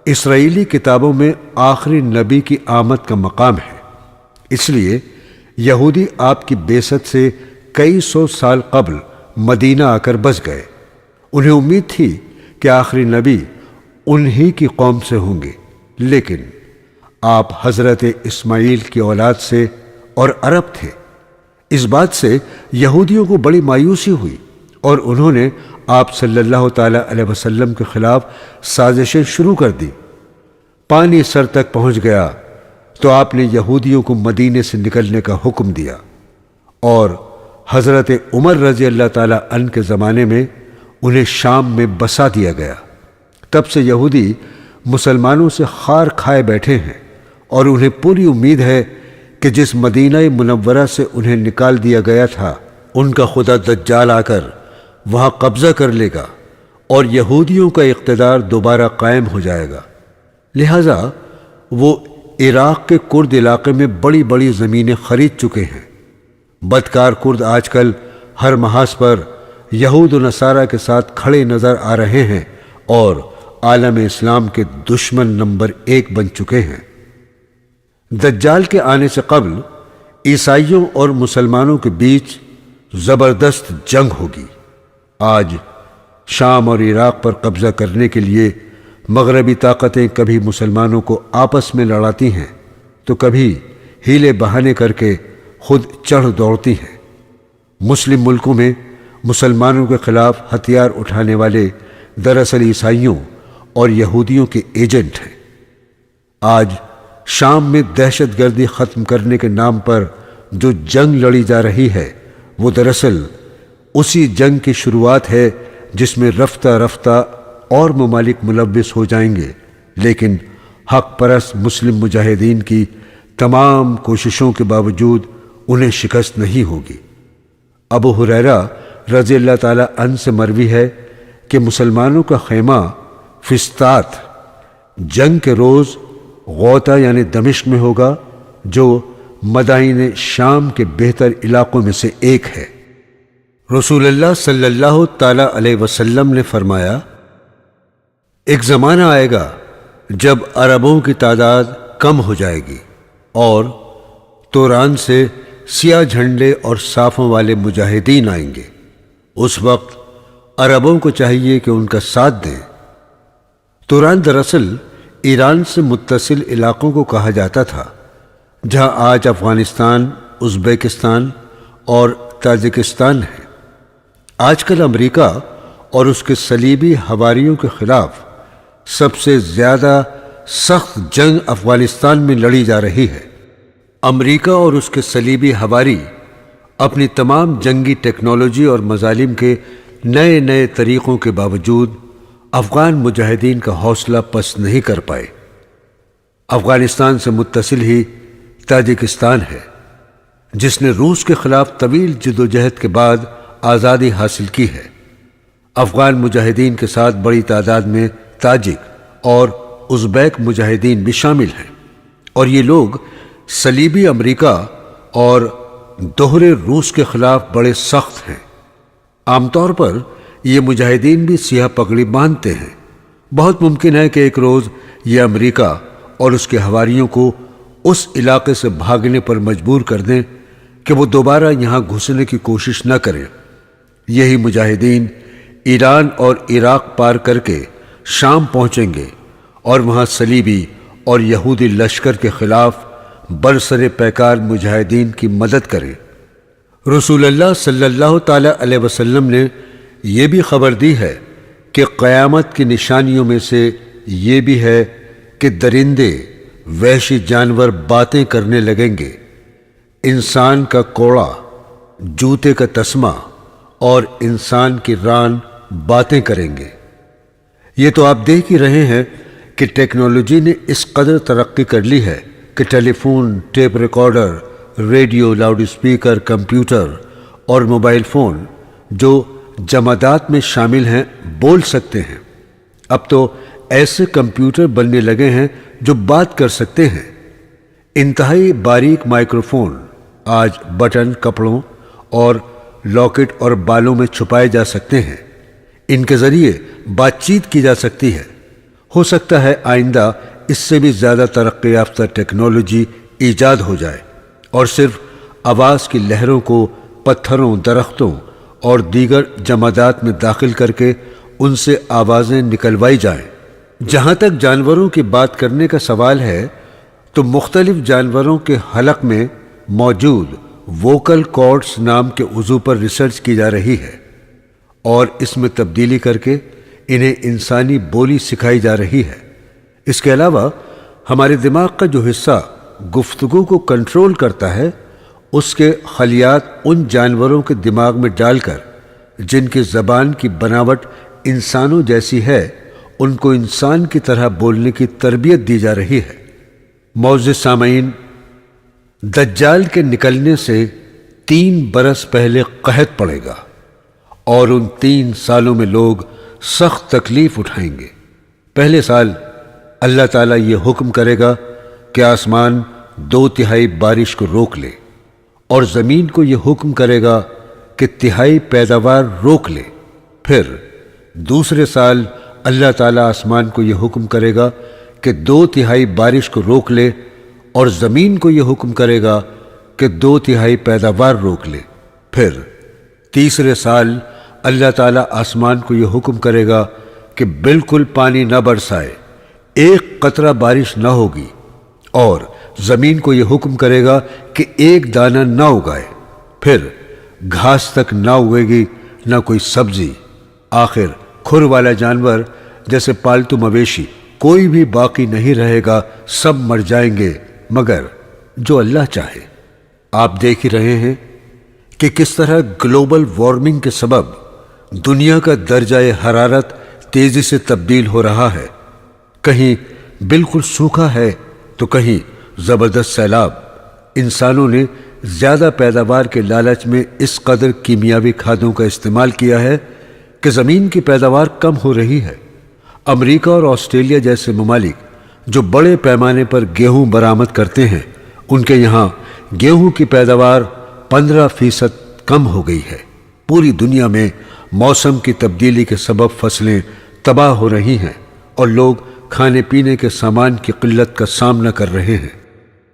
اسرائیلی کتابوں میں آخری نبی کی آمد کا مقام ہے، اس لیے یہودی آپ کی بعثت سے کئی سو سال قبل مدینہ آ کر بس گئے۔ انہیں امید تھی کہ آخری نبی انہی کی قوم سے ہوں گے، لیکن آپ حضرت اسماعیل کی اولاد سے اور عرب تھے۔ اس بات سے یہودیوں کو بڑی مایوسی ہوئی اور انہوں نے آپ صلی اللہ تعالی علیہ وسلم کے خلاف سازشیں شروع کر دی۔ پانی سر تک پہنچ گیا تو آپ نے یہودیوں کو مدینے سے نکلنے کا حکم دیا اور حضرت عمر رضی اللہ تعالی عنہ کے زمانے میں انہیں شام میں بسا دیا گیا۔ تب سے یہودی مسلمانوں سے خار کھائے بیٹھے ہیں اور انہیں پوری امید ہے کہ جس مدینہ منورہ سے انہیں نکال دیا گیا تھا ان کا خدا دجال آ کر وہاں قبضہ کر لے گا اور یہودیوں کا اقتدار دوبارہ قائم ہو جائے گا۔ لہذا وہ عراق کے کرد علاقے میں بڑی بڑی زمینیں خرید چکے ہیں۔ بدکار کرد آج کل ہر محاذ پر یہود و نصارہ کے ساتھ کھڑے نظر آ رہے ہیں اور عالم اسلام کے دشمن نمبر 1 بن چکے ہیں۔ دجال کے آنے سے قبل عیسائیوں اور مسلمانوں کے بیچ زبردست جنگ ہوگی۔ آج شام اور عراق پر قبضہ کرنے کے لیے مغربی طاقتیں کبھی مسلمانوں کو آپس میں لڑاتی ہیں تو کبھی ہیلے بہانے کر کے خود چڑھ دوڑتی ہیں۔ مسلم ملکوں میں مسلمانوں کے خلاف ہتھیار اٹھانے والے دراصل عیسائیوں اور یہودیوں کے ایجنٹ ہیں۔ آج شام میں دہشت گردی ختم کرنے کے نام پر جو جنگ لڑی جا رہی ہے وہ دراصل اسی جنگ کی شروعات ہے جس میں رفتہ رفتہ اور ممالک ملوث ہو جائیں گے، لیکن حق پرست مسلم مجاہدین کی تمام کوششوں کے باوجود انہیں شکست نہیں ہوگی۔ ابو ہریرہ رضی اللہ تعالی عنہ سے مروی ہے کہ مسلمانوں کا خیمہ فسطاط جنگ کے روز غوطہ یعنی دمشق میں ہوگا، جو مدائن شام کے بہتر علاقوں میں سے ایک ہے۔ رسول اللہ صلی اللہ تعالی علیہ وسلم نے فرمایا، ایک زمانہ آئے گا جب عربوں کی تعداد کم ہو جائے گی اور توران سے سیاہ جھنڈے اور صافوں والے مجاہدین آئیں گے۔ اس وقت عربوں کو چاہیے کہ ان کا ساتھ دیں۔ توران دراصل ایران سے متصل علاقوں کو کہا جاتا تھا، جہاں آج افغانستان، ازبکستان اور تاجکستان ہے۔ آج کل امریکہ اور اس کے صلیبی حواریوں کے خلاف سب سے زیادہ سخت جنگ افغانستان میں لڑی جا رہی ہے۔ امریکہ اور اس کے صلیبی حواری اپنی تمام جنگی ٹیکنالوجی اور مظالم کے نئے نئے طریقوں کے باوجود افغان مجاہدین کا حوصلہ پست نہیں کر پائے۔ افغانستان سے متصل ہی تاجکستان ہے، جس نے روس کے خلاف طویل جدوجہد کے بعد آزادی حاصل کی ہے۔ افغان مجاہدین کے ساتھ بڑی تعداد میں تاجک اور ازبیک مجاہدین بھی شامل ہیں، اور یہ لوگ صلیبی امریکہ اور دوہرے روس کے خلاف بڑے سخت ہیں۔ عام طور پر یہ مجاہدین بھی سیاہ پگڑی باندھتے ہیں۔ بہت ممکن ہے کہ ایک روز یہ امریکہ اور اس کے حواریوں کو اس علاقے سے بھاگنے پر مجبور کر دیں کہ وہ دوبارہ یہاں گھسنے کی کوشش نہ کریں۔ یہی مجاہدین ایران اور عراق پار کر کے شام پہنچیں گے اور وہاں صلیبی اور یہودی لشکر کے خلاف برسر پیکار مجاہدین کی مدد کریں۔ رسول اللہ صلی اللہ تعالی علیہ وسلم نے یہ بھی خبر دی ہے کہ قیامت کی نشانیوں میں سے یہ بھی ہے کہ درندے، وحشی جانور باتیں کرنے لگیں گے۔ انسان کا کوڑا، جوتے کا تسمہ اور انسان کی ران باتیں کریں گے۔ یہ تو آپ دیکھ ہی رہے ہیں کہ ٹیکنالوجی نے اس قدر ترقی کر لی ہے کہ telephone, tape recorder, radio, loudspeaker, computer اور موبائل فون جو جمادات میں شامل ہیں بول سکتے ہیں۔ اب تو ایسے کمپیوٹر بننے لگے ہیں جو بات کر سکتے ہیں۔ انتہائی باریک مائکروفون آج بٹن، کپڑوں اور لاکٹ اور بالوں میں چھپائے جا سکتے ہیں۔ ان کے ذریعے بات چیت کی جا سکتی ہے۔ ہو سکتا ہے آئندہ اس سے بھی زیادہ ترقی یافتہ ٹیکنالوجی ایجاد ہو جائے اور صرف آواز کی لہروں کو پتھروں، درختوں اور دیگر جمادات میں داخل کر کے ان سے آوازیں نکلوائی جائیں۔ جہاں تک جانوروں کی بات کرنے کا سوال ہے تو مختلف جانوروں کے حلق میں موجود ووکل کارڈز نام کے عضو پر ریسرچ کی جا رہی ہے اور اس میں تبدیلی کر کے انہیں انسانی بولی سکھائی جا رہی ہے۔ اس کے علاوہ ہمارے دماغ کا جو حصہ گفتگو کو کنٹرول کرتا ہے، اس کے خلیات ان جانوروں کے دماغ میں ڈال کر جن کی زبان کی بناوٹ انسانوں جیسی ہے، ان کو انسان کی طرح بولنے کی تربیت دی جا رہی ہے۔ معزز سامعین، دجال کے نکلنے سے 3 برس پہلے قحط پڑے گا اور ان 3 سالوں میں لوگ سخت تکلیف اٹھائیں گے۔ پہلے سال اللہ تعالیٰ یہ حکم کرے گا کہ آسمان 2/3 بارش کو روک لے اور زمین کو یہ حکم کرے گا کہ 1/3 پیداوار روک لے۔ پھر دوسرے سال اللہ تعالیٰ آسمان کو یہ حکم کرے گا کہ 2/3 بارش کو روک لے اور زمین کو یہ حکم کرے گا کہ 2/3 پیداوار روک لے۔ پھر تیسرے سال اللہ تعالیٰ آسمان کو یہ حکم کرے گا کہ بالکل پانی نہ برسائے، 1 قطرہ بارش نہ ہوگی، اور زمین کو یہ حکم کرے گا کہ 1 دانہ نہ اگائے۔ پھر گھاس تک نہ اگے گی، نہ کوئی سبزی۔ آخر کھر والا جانور جیسے پالتو مویشی کوئی بھی باقی نہیں رہے گا، سب مر جائیں گے مگر جو اللہ چاہے۔ آپ دیکھ ہی رہے ہیں کہ کس طرح گلوبل وارمنگ کے سبب دنیا کا درجہ حرارت تیزی سے تبدیل ہو رہا ہے۔ کہیں بالکل سوکھا ہے تو کہیں زبردست سیلاب۔ انسانوں نے زیادہ پیداوار کے لالچ میں اس قدر کیمیاوی کھادوں کا استعمال کیا ہے کہ زمین کی پیداوار کم ہو رہی ہے۔ امریکہ اور آسٹریلیا جیسے ممالک جو بڑے پیمانے پر گیہوں برآمد کرتے ہیں، ان کے یہاں گیہوں کی پیداوار 15% کم ہو گئی ہے۔ پوری دنیا میں موسم کی تبدیلی کے سبب فصلیں تباہ ہو رہی ہیں اور لوگ کھانے پینے کے سامان کی قلت کا سامنا کر رہے ہیں۔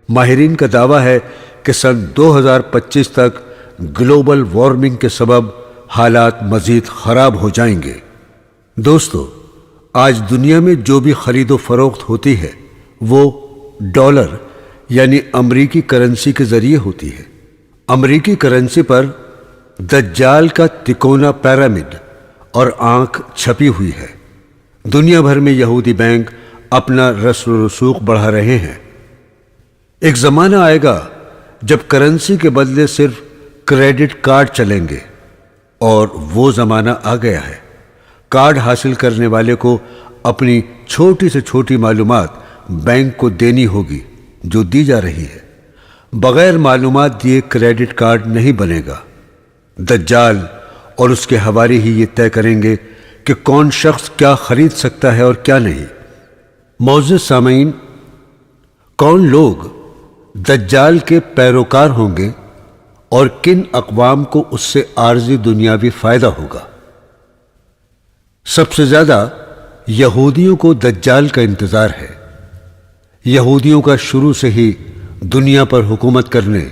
ماہرین کا دعویٰ ہے کہ سن 2025 تک گلوبل وارمنگ کے سبب حالات مزید خراب ہو جائیں گے۔ دوستو، آج دنیا میں جو بھی خرید و فروخت ہوتی ہے وہ ڈالر یعنی امریکی کرنسی کے ذریعے ہوتی ہے۔ امریکی کرنسی پر دجال کا تکونا پیرامڈ اور آنکھ چھپی ہوئی ہے۔ دنیا بھر میں یہودی بینک اپنا رسم و رسوخ بڑھا رہے ہیں۔ ایک زمانہ آئے گا جب کرنسی کے بدلے صرف کریڈٹ کارڈ چلیں گے، اور وہ زمانہ آ گیا ہے۔ کارڈ حاصل کرنے والے کو اپنی چھوٹی سے چھوٹی معلومات بینک کو دینی ہوگی، جو دی جا رہی ہے۔ بغیر معلومات دیے کریڈٹ کارڈ نہیں بنے گا۔ دجال اور اس کے حواری ہی یہ طے کریں گے کہ کون شخص کیا خرید سکتا ہے اور کیا نہیں۔ معزز سامعین، کون لوگ دجال کے پیروکار ہوں گے اور کن اقوام کو اس سے عارضی دنیاوی فائدہ ہوگا؟ سب سے زیادہ یہودیوں کو دجال کا انتظار ہے۔ یہودیوں کا شروع سے ہی دنیا پر حکومت کرنے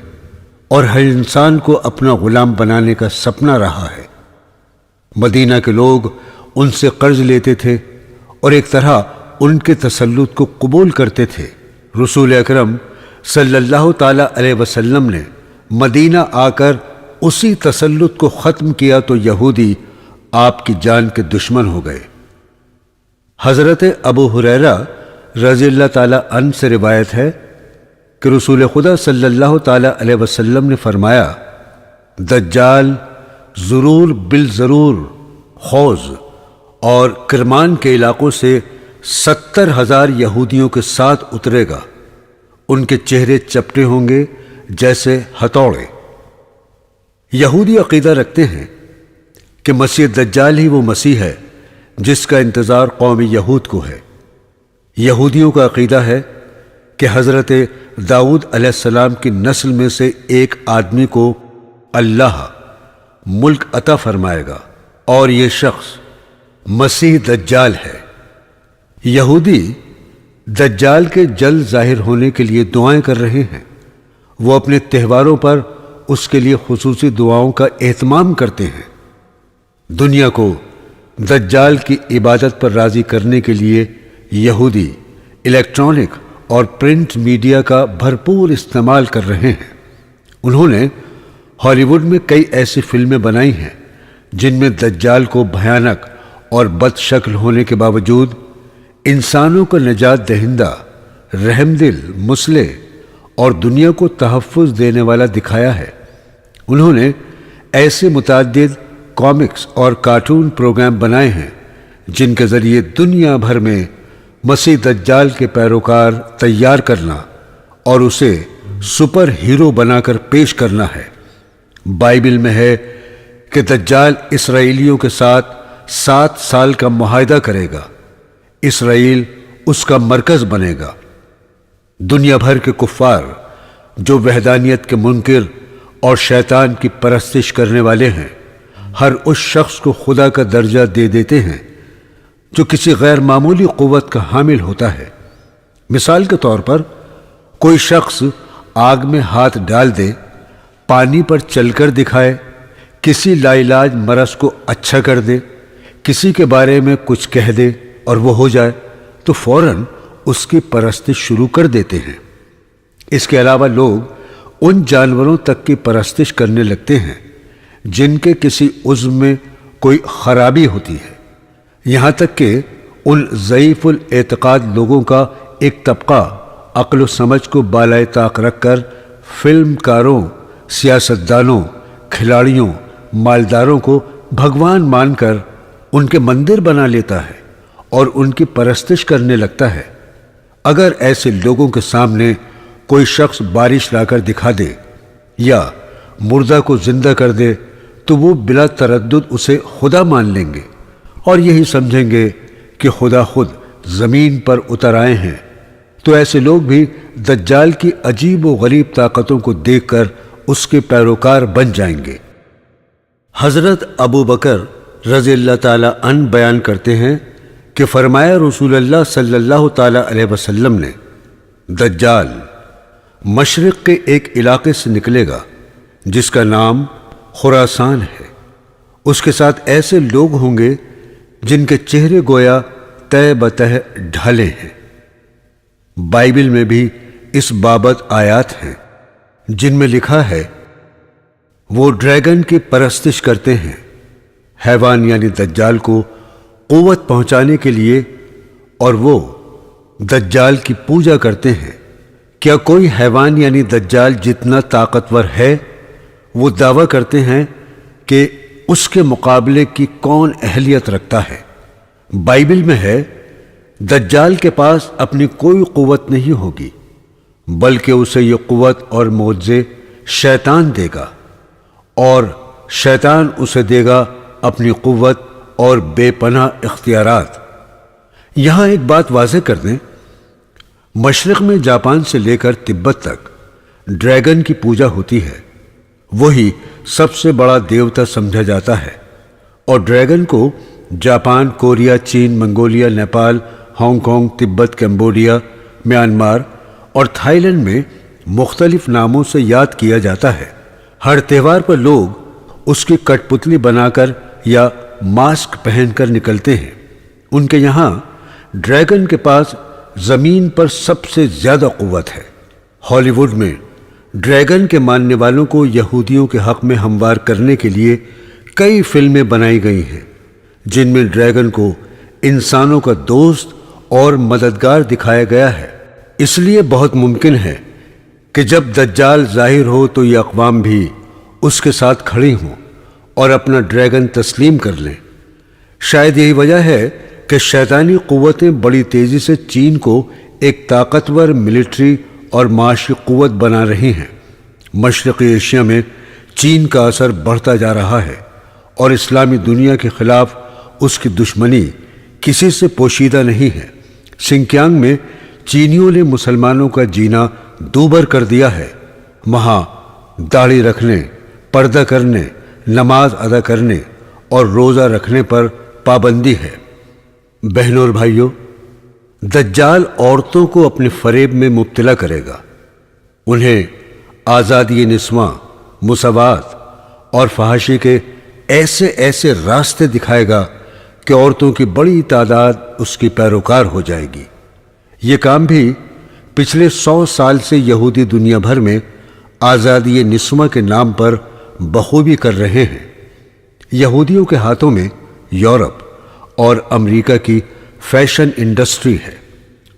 اور ہر انسان کو اپنا غلام بنانے کا سپنا رہا ہے۔ مدینہ کے لوگ ان سے قرض لیتے تھے اور ایک طرح ان کے تسلط کو قبول کرتے تھے۔ رسول اکرم صلی اللہ تعالی علیہ وسلم نے مدینہ آ کر اسی تسلط کو ختم کیا تو یہودی آپ کی جان کے دشمن ہو گئے۔ حضرت ابو ہریرہ رضی اللہ تعالی عنہ سے روایت ہے کہ رسول خدا صلی اللہ تعالی علیہ وسلم نے فرمایا، دجال ضرور بالضرور حوض اور کرمان کے علاقوں سے 70,000 یہودیوں کے ساتھ اترے گا۔ ان کے چہرے چپٹے ہوں گے جیسے ہتھوڑے۔ یہودی عقیدہ رکھتے ہیں کہ مسیح دجال ہی وہ مسیح ہے جس کا انتظار قوم یہود کو ہے۔ یہودیوں کا عقیدہ ہے کہ حضرت داؤد علیہ السلام کی نسل میں سے ایک آدمی کو اللہ ملک عطا فرمائے گا اور یہ شخص مسیح دجال ہے۔ یہودی دجال کے جلد ظاہر ہونے کے لیے دعائیں کر رہے ہیں۔ وہ اپنے تہواروں پر اس کے لیے خصوصی دعاؤں کا اہتمام کرتے ہیں۔ دنیا کو دجال کی عبادت پر راضی کرنے کے لیے یہودی الیکٹرانک اور پرنٹ میڈیا کا بھرپور استعمال کر رہے ہیں۔ انہوں نے ہالی ووڈ میں کئی ایسی فلمیں بنائی ہیں جن میں دجال کو بھیانک اور بد شکل ہونے کے باوجود انسانوں کا نجات دہندہ، رحم دل، مصلح اور دنیا کو تحفظ دینے والا دکھایا ہے۔ انہوں نے ایسے متعدد کامکس اور کارٹون پروگرام بنائے ہیں جن کے ذریعے دنیا بھر میں مسیح دجال کے پیروکار تیار کرنا اور اسے سپر ہیرو بنا کر پیش کرنا ہے۔ بائبل میں ہے کہ دجال اسرائیلیوں کے ساتھ 7 سال کا معاہدہ کرے گا۔ اسرائیل اس کا مرکز بنے گا۔ دنیا بھر کے کفار جو وحدانیت کے منکر اور شیطان کی پرستش کرنے والے ہیں، ہر اس شخص کو خدا کا درجہ دے دیتے ہیں جو کسی غیر معمولی قوت کا حامل ہوتا ہے۔ مثال کے طور پر کوئی شخص آگ میں ہاتھ ڈال دے، پانی پر چل کر دکھائے، کسی لا علاج مرض کو اچھا کر دے، کسی کے بارے میں کچھ کہہ دے اور وہ ہو جائے تو فوراً اس کی پرستش شروع کر دیتے ہیں۔ اس کے علاوہ لوگ ان جانوروں تک کی پرستش کرنے لگتے ہیں جن کے کسی عضو میں کوئی خرابی ہوتی ہے۔ یہاں تک کہ ان ضعیف الاعتقاد لوگوں کا ایک طبقہ عقل و سمجھ کو بالائے طاق رکھ کر فلم کاروں، سیاستدانوں، کھلاڑیوں، مالداروں کو بھگوان مان کر ان کے مندر بنا لیتا ہے اور ان کی پرستش کرنے لگتا ہے۔ اگر ایسے لوگوں کے سامنے کوئی شخص بارش لا کر دکھا دے یا مردہ کو زندہ کر دے تو وہ بلا تردد اسے خدا مان لیں گے اور یہی سمجھیں گے کہ خدا خود زمین پر اتر آئے ہیں۔ تو ایسے لوگ بھی دجال کی عجیب و غریب طاقتوں کو دیکھ کر اس کے پیروکار بن جائیں گے۔ حضرت ابو بکر رضی اللہ تعالی عنہ بیان کرتے ہیں کہ فرمایا رسول اللہ صلی اللہ تعالی علیہ وسلم نے، دجال مشرق کے ایک علاقے سے نکلے گا جس کا نام خراسان ہے۔ اس کے ساتھ ایسے لوگ ہوں گے جن کے چہرے گویا تہ بتہ ڈھالے ہیں۔ بائبل میں بھی اس بابت آیات ہیں جن میں لکھا ہے، وہ ڈریگن کی پرستش کرتے ہیں، حیوان یعنی دجال کو قوت پہنچانے کے لیے، اور وہ دجال کی پوجا کرتے ہیں۔ کیا کوئی حیوان یعنی دجال جتنا طاقتور ہے؟ وہ دعویٰ کرتے ہیں کہ اس کے مقابلے کی کون اہلیت رکھتا ہے۔ بائبل میں ہے، دجال کے پاس اپنی کوئی قوت نہیں ہوگی بلکہ اسے یہ قوت اور معجزے شیطان دے گا، اور شیطان اسے دے گا اپنی قوت اور بے پناہ اختیارات۔ یہاں ایک بات واضح کر دیں، مشرق میں جاپان سے لے کر تبت تک ڈریگن کی پوجا ہوتی ہے۔ وہی سب سے بڑا دیوتا سمجھا جاتا ہے، اور ڈریگن کو جاپان، کوریا، چین، منگولیا، نیپال، ہانگ کانگ، تبت، کمبوڈیا، میانمار اور تھائی لینڈ میں مختلف ناموں سے یاد کیا جاتا ہے۔ ہر تہوار پر لوگ اس کی کٹ پتلی بنا کر یا ماسک پہن کر نکلتے ہیں۔ ان کے یہاں ڈریگن کے پاس زمین پر سب سے زیادہ قوت ہے۔ ہالی ووڈ میں ڈریگن کے ماننے والوں کو یہودیوں کے حق میں ہموار کرنے کے لیے کئی فلمیں بنائی گئی ہیں، جن میں ڈریگن کو انسانوں کا دوست اور مددگار دکھایا گیا ہے۔ اس لیے بہت ممکن ہے کہ جب دجال ظاہر ہو تو یہ اقوام بھی اس کے ساتھ کھڑی ہوں اور اپنا ڈریگن تسلیم کر لیں۔ شاید یہی وجہ ہے کہ شیطانی قوتیں بڑی تیزی سے چین کو ایک طاقتور ملٹری اور معاشی قوت بنا رہی ہیں۔ مشرقی ایشیا میں چین کا اثر بڑھتا جا رہا ہے اور اسلامی دنیا کے خلاف اس کی دشمنی کسی سے پوشیدہ نہیں ہے۔ سنکیانگ میں چینیوں نے مسلمانوں کا جینا دوبر کر دیا ہے۔ وہاں داڑھی رکھنے، پردہ کرنے، نماز ادا کرنے اور روزہ رکھنے پر پابندی ہے۔ بہنوں اور بھائیوں، دجال عورتوں کو اپنے فریب میں مبتلا کرے گا، انہیں آزادی نسواں، مساوات اور فحاشی کے ایسے ایسے راستے دکھائے گا کہ عورتوں کی بڑی تعداد اس کی پیروکار ہو جائے گی۔ یہ کام بھی پچھلے 100 سال سے یہودی دنیا بھر میں آزادی نسواں کے نام پر بخوبی کر رہے ہیں۔ یہودیوں کے ہاتھوں میں یورپ اور امریکہ کی فیشن انڈسٹری ہے۔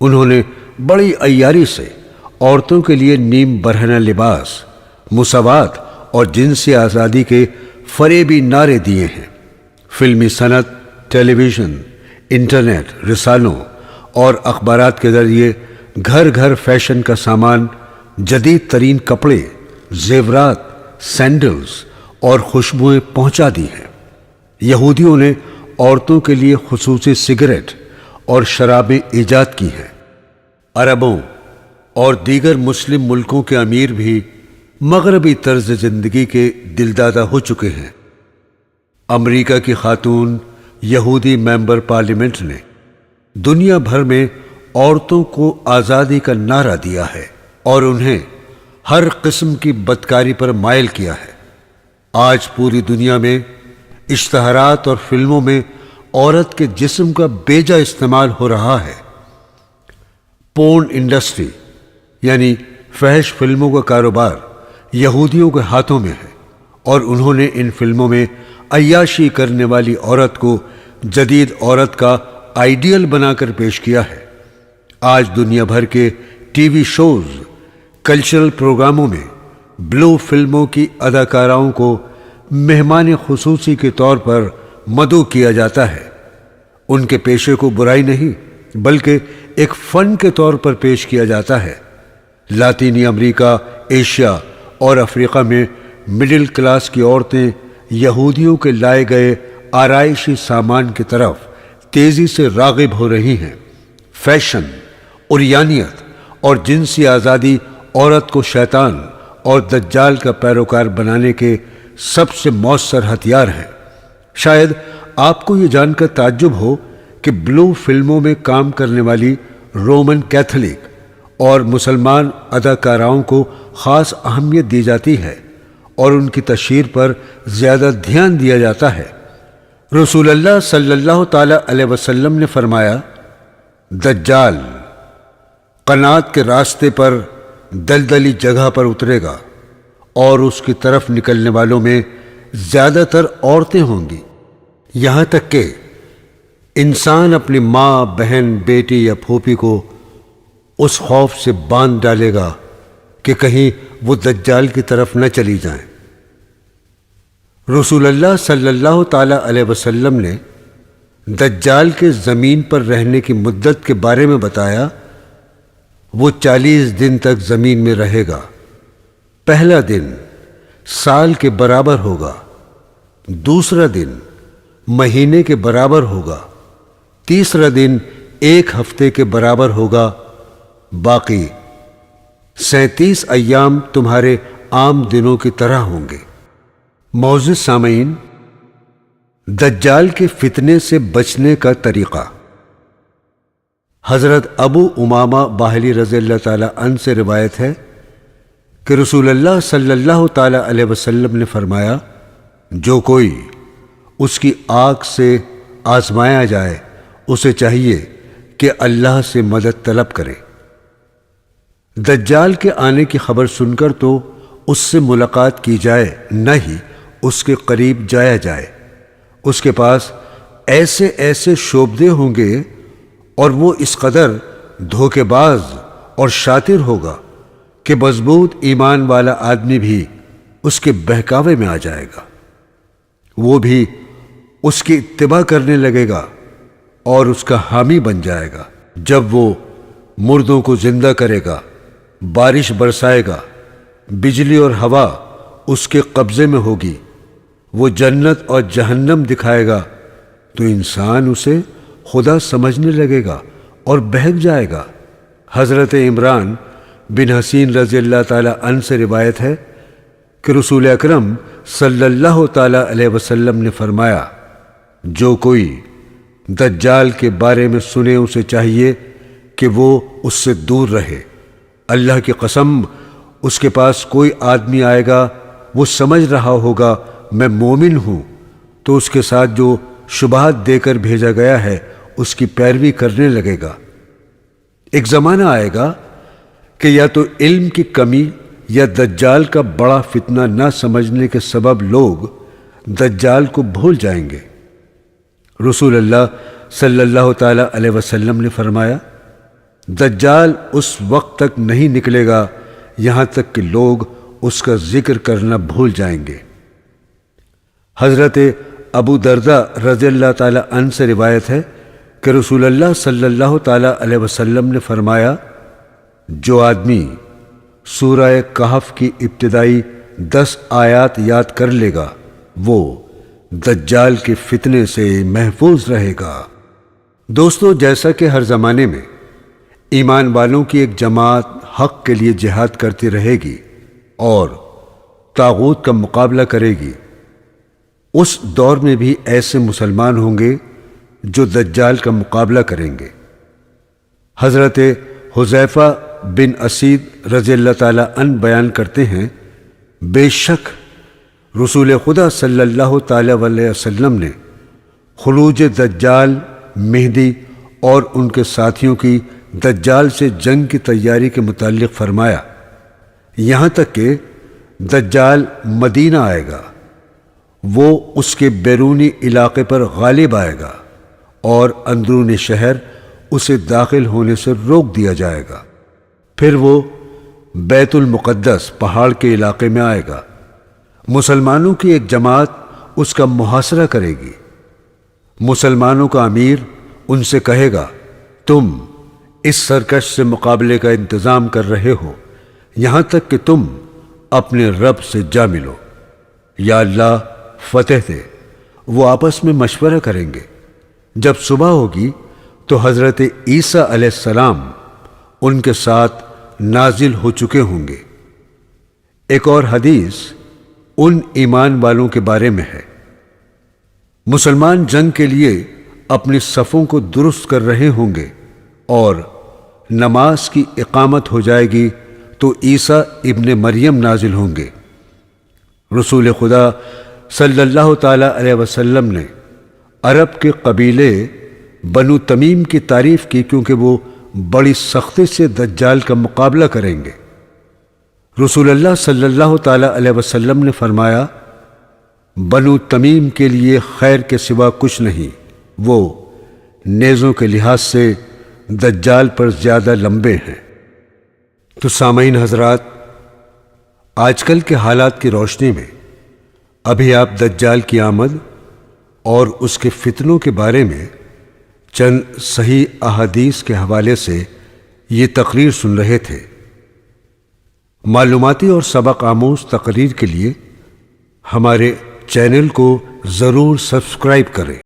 انہوں نے بڑی عیاری سے عورتوں کے لیے نیم برہنہ لباس، مساوات اور جنسی آزادی کے فریبی نعرے دیے ہیں۔ فلمی صنعت، ٹیلی ویژن، انٹرنیٹ، رسالوں اور اخبارات کے ذریعے گھر گھر فیشن کا سامان، جدید ترین کپڑے، زیورات، سینڈلز اور خوشبوئیں پہنچا دی ہیں۔ یہودیوں نے عورتوں کے لیے خصوصی سگریٹ اور شرابیں ایجاد کی ہیں۔ عربوں اور دیگر مسلم ملکوں کے امیر بھی مغربی طرز زندگی کے دلدادہ ہو چکے ہیں۔ امریکہ کی خاتون یہودی ممبر پارلیمنٹ نے دنیا بھر میں عورتوں کو آزادی کا نعرہ دیا ہے اور انہیں ہر قسم کی بدکاری پر مائل کیا ہے۔ آج پوری دنیا میں اشتہارات اور فلموں میں عورت کے جسم کا بیجا استعمال ہو رہا ہے۔ پورن انڈسٹری یعنی فحش فلموں کا کاروبار یہودیوں کے ہاتھوں میں ہے اور انہوں نے ان فلموں میں عیاشی کرنے والی عورت کو جدید عورت کا آئیڈیل بنا کر پیش کیا ہے۔ آج دنیا بھر کے ٹی وی شوز، کلچرل پروگراموں میں بلو فلموں کی اداکاراؤں کو مہمان خصوصی کے طور پر مدعو کیا جاتا ہے۔ ان کے پیشے کو برائی نہیں بلکہ ایک فن کے طور پر پیش کیا جاتا ہے۔ لاطینی امریکہ، ایشیا اور افریقہ میں مڈل کلاس کی عورتیں یہودیوں کے لائے گئے آرائشی سامان کی طرف تیزی سے راغب ہو رہی ہیں۔ فیشن، عریانیت اور جنسی آزادی عورت کو شیطان اور دجال کا پیروکار بنانے کے سب سے مؤثر ہتھیار ہیں۔ شاید آپ کو یہ جان کر تعجب ہو کہ بلو فلموں میں کام کرنے والی رومن کیتھولک اور مسلمان اداکاراؤں کو خاص اہمیت دی جاتی ہے اور ان کی تشہیر پر زیادہ دھیان دیا جاتا ہے۔ رسول اللہ صلی اللہ تعالی علیہ وسلم نے فرمایا، دجال قنات کے راستے پر دلدلی جگہ پر اترے گا اور اس کی طرف نکلنے والوں میں زیادہ تر عورتیں ہوں گی، یہاں تک کہ انسان اپنی ماں، بہن، بیٹی یا پھوپھی کو اس خوف سے باندھ ڈالے گا کہ کہیں وہ دجال کی طرف نہ چلی جائیں۔ رسول اللہ صلی اللہ تعالی علیہ وسلم نے دجال کے زمین پر رہنے کی مدت کے بارے میں بتایا، وہ 40 دن تک زمین میں رہے گا۔ پہلا دن سال کے برابر ہوگا، دوسرا دن مہینے کے برابر ہوگا، تیسرا دن 1 ہفتے کے برابر ہوگا، باقی 37 ایام تمہارے عام دنوں کی طرح ہوں گے۔ معزز سامعین، دجال کے فتنے سے بچنے کا طریقہ۔ حضرت ابو امامہ باہلی رضی اللہ تعالی عنہ سے روایت ہے کہ رسول اللہ صلی اللہ تعالی علیہ وسلم نے فرمایا، جو کوئی اس کی آگ سے آزمایا جائے اسے چاہیے کہ اللہ سے مدد طلب کرے۔ دجال کے آنے کی خبر سن کر تو اس سے ملاقات کی جائے، نہ ہی اس کے قریب جایا جائے۔ اس کے پاس ایسے ایسے شعبدے ہوں گے اور وہ اس قدر دھوکے باز اور شاطر ہوگا کہ مضبوط ایمان والا آدمی بھی اس کے بہکاوے میں آ جائے گا۔ وہ بھی اس کی اتباع کرنے لگے گا اور اس کا حامی بن جائے گا۔ جب وہ مردوں کو زندہ کرے گا، بارش برسائے گا، بجلی اور ہوا اس کے قبضے میں ہوگی، وہ جنت اور جہنم دکھائے گا تو انسان اسے خدا سمجھنے لگے گا اور بہک جائے گا۔ حضرت عمران بن حسین رضی اللہ تعالی عنہ سے روایت ہے کہ رسول اکرم صلی اللہ تعالی علیہ وسلم نے فرمایا، جو کوئی دجال کے بارے میں سنے اسے چاہیے کہ وہ اس سے دور رہے۔ اللہ کی قسم، اس کے پاس کوئی آدمی آئے گا، وہ سمجھ رہا ہوگا میں مومن ہوں، تو اس کے ساتھ جو شبہات دے کر بھیجا گیا ہے اس کی پیروی کرنے لگے گا۔ ایک زمانہ آئے گا کہ یا تو علم کی کمی یا دجال کا بڑا فتنہ نہ سمجھنے کے سبب لوگ دجال کو بھول جائیں گے۔ رسول اللہ صلی اللہ تعالی علیہ وسلم نے فرمایا، دجال اس وقت تک نہیں نکلے گا یہاں تک کہ لوگ اس کا ذکر کرنا بھول جائیں گے۔ حضرت ابو درداء رضی اللہ تعالی عنہ سے روایت ہے کہ رسول اللہ صلی اللہ تعالی علیہ وسلم نے فرمایا، جو آدمی سورہ کہف کی ابتدائی 10 آیات یاد کر لے گا وہ دجال کے فتنے سے محفوظ رہے گا۔ دوستو، جیسا کہ ہر زمانے میں ایمان والوں کی ایک جماعت حق کے لیے جہاد کرتی رہے گی اور طاغوت کا مقابلہ کرے گی، اس دور میں بھی ایسے مسلمان ہوں گے جو دجال کا مقابلہ کریں گے۔ حضرت حذیفہ بن اسید رضی اللہ تعالی عنہ بیان کرتے ہیں، بے شک رسول خدا صلی اللہ تعالی علیہ وسلم نے خروج دجال، مہدی اور ان کے ساتھیوں کی دجال سے جنگ کی تیاری کے متعلق فرمایا، یہاں تک کہ دجال مدینہ آئے گا، وہ اس کے بیرونی علاقے پر غالب آئے گا اور اندرون شہر اسے داخل ہونے سے روک دیا جائے گا۔ پھر وہ بیت المقدس پہاڑ کے علاقے میں آئے گا، مسلمانوں کی ایک جماعت اس کا محاصرہ کرے گی۔ مسلمانوں کا امیر ان سے کہے گا، تم اس سرکش سے مقابلے کا انتظام کر رہے ہو، یہاں تک کہ تم اپنے رب سے جا ملو، یا اللہ فتح دے۔ وہ آپس میں مشورہ کریں گے۔ جب صبح ہوگی تو حضرت عیسیٰ علیہ السلام ان کے ساتھ نازل ہو چکے ہوں گے۔ ایک اور حدیث ان ایمان والوں کے بارے میں ہے، مسلمان جنگ کے لیے اپنی صفوں کو درست کر رہے ہوں گے اور نماز کی اقامت ہو جائے گی تو عیسیٰ ابن مریم نازل ہوں گے۔ رسول خدا صلی اللہ تعالی علیہ وسلم نے عرب کے قبیلے بنو تمیم کی تعریف کی کیونکہ وہ بڑی سختی سے دجال کا مقابلہ کریں گے۔ رسول اللہ صلی اللہ تعالی علیہ وسلم نے فرمایا، بنو تمیم کے لیے خیر کے سوا کچھ نہیں، وہ نیزوں کے لحاظ سے دجال پر زیادہ لمبے ہیں۔ تو سامعین حضرات، آج کل کے حالات کی روشنی میں ابھی آپ دجال کی آمد اور اس کے فتنوں کے بارے میں چند صحیح احادیث کے حوالے سے یہ تقریر سن رہے تھے۔ معلوماتی اور سبق آموز تقریر کے لیے ہمارے چینل کو ضرور سبسکرائب کریں۔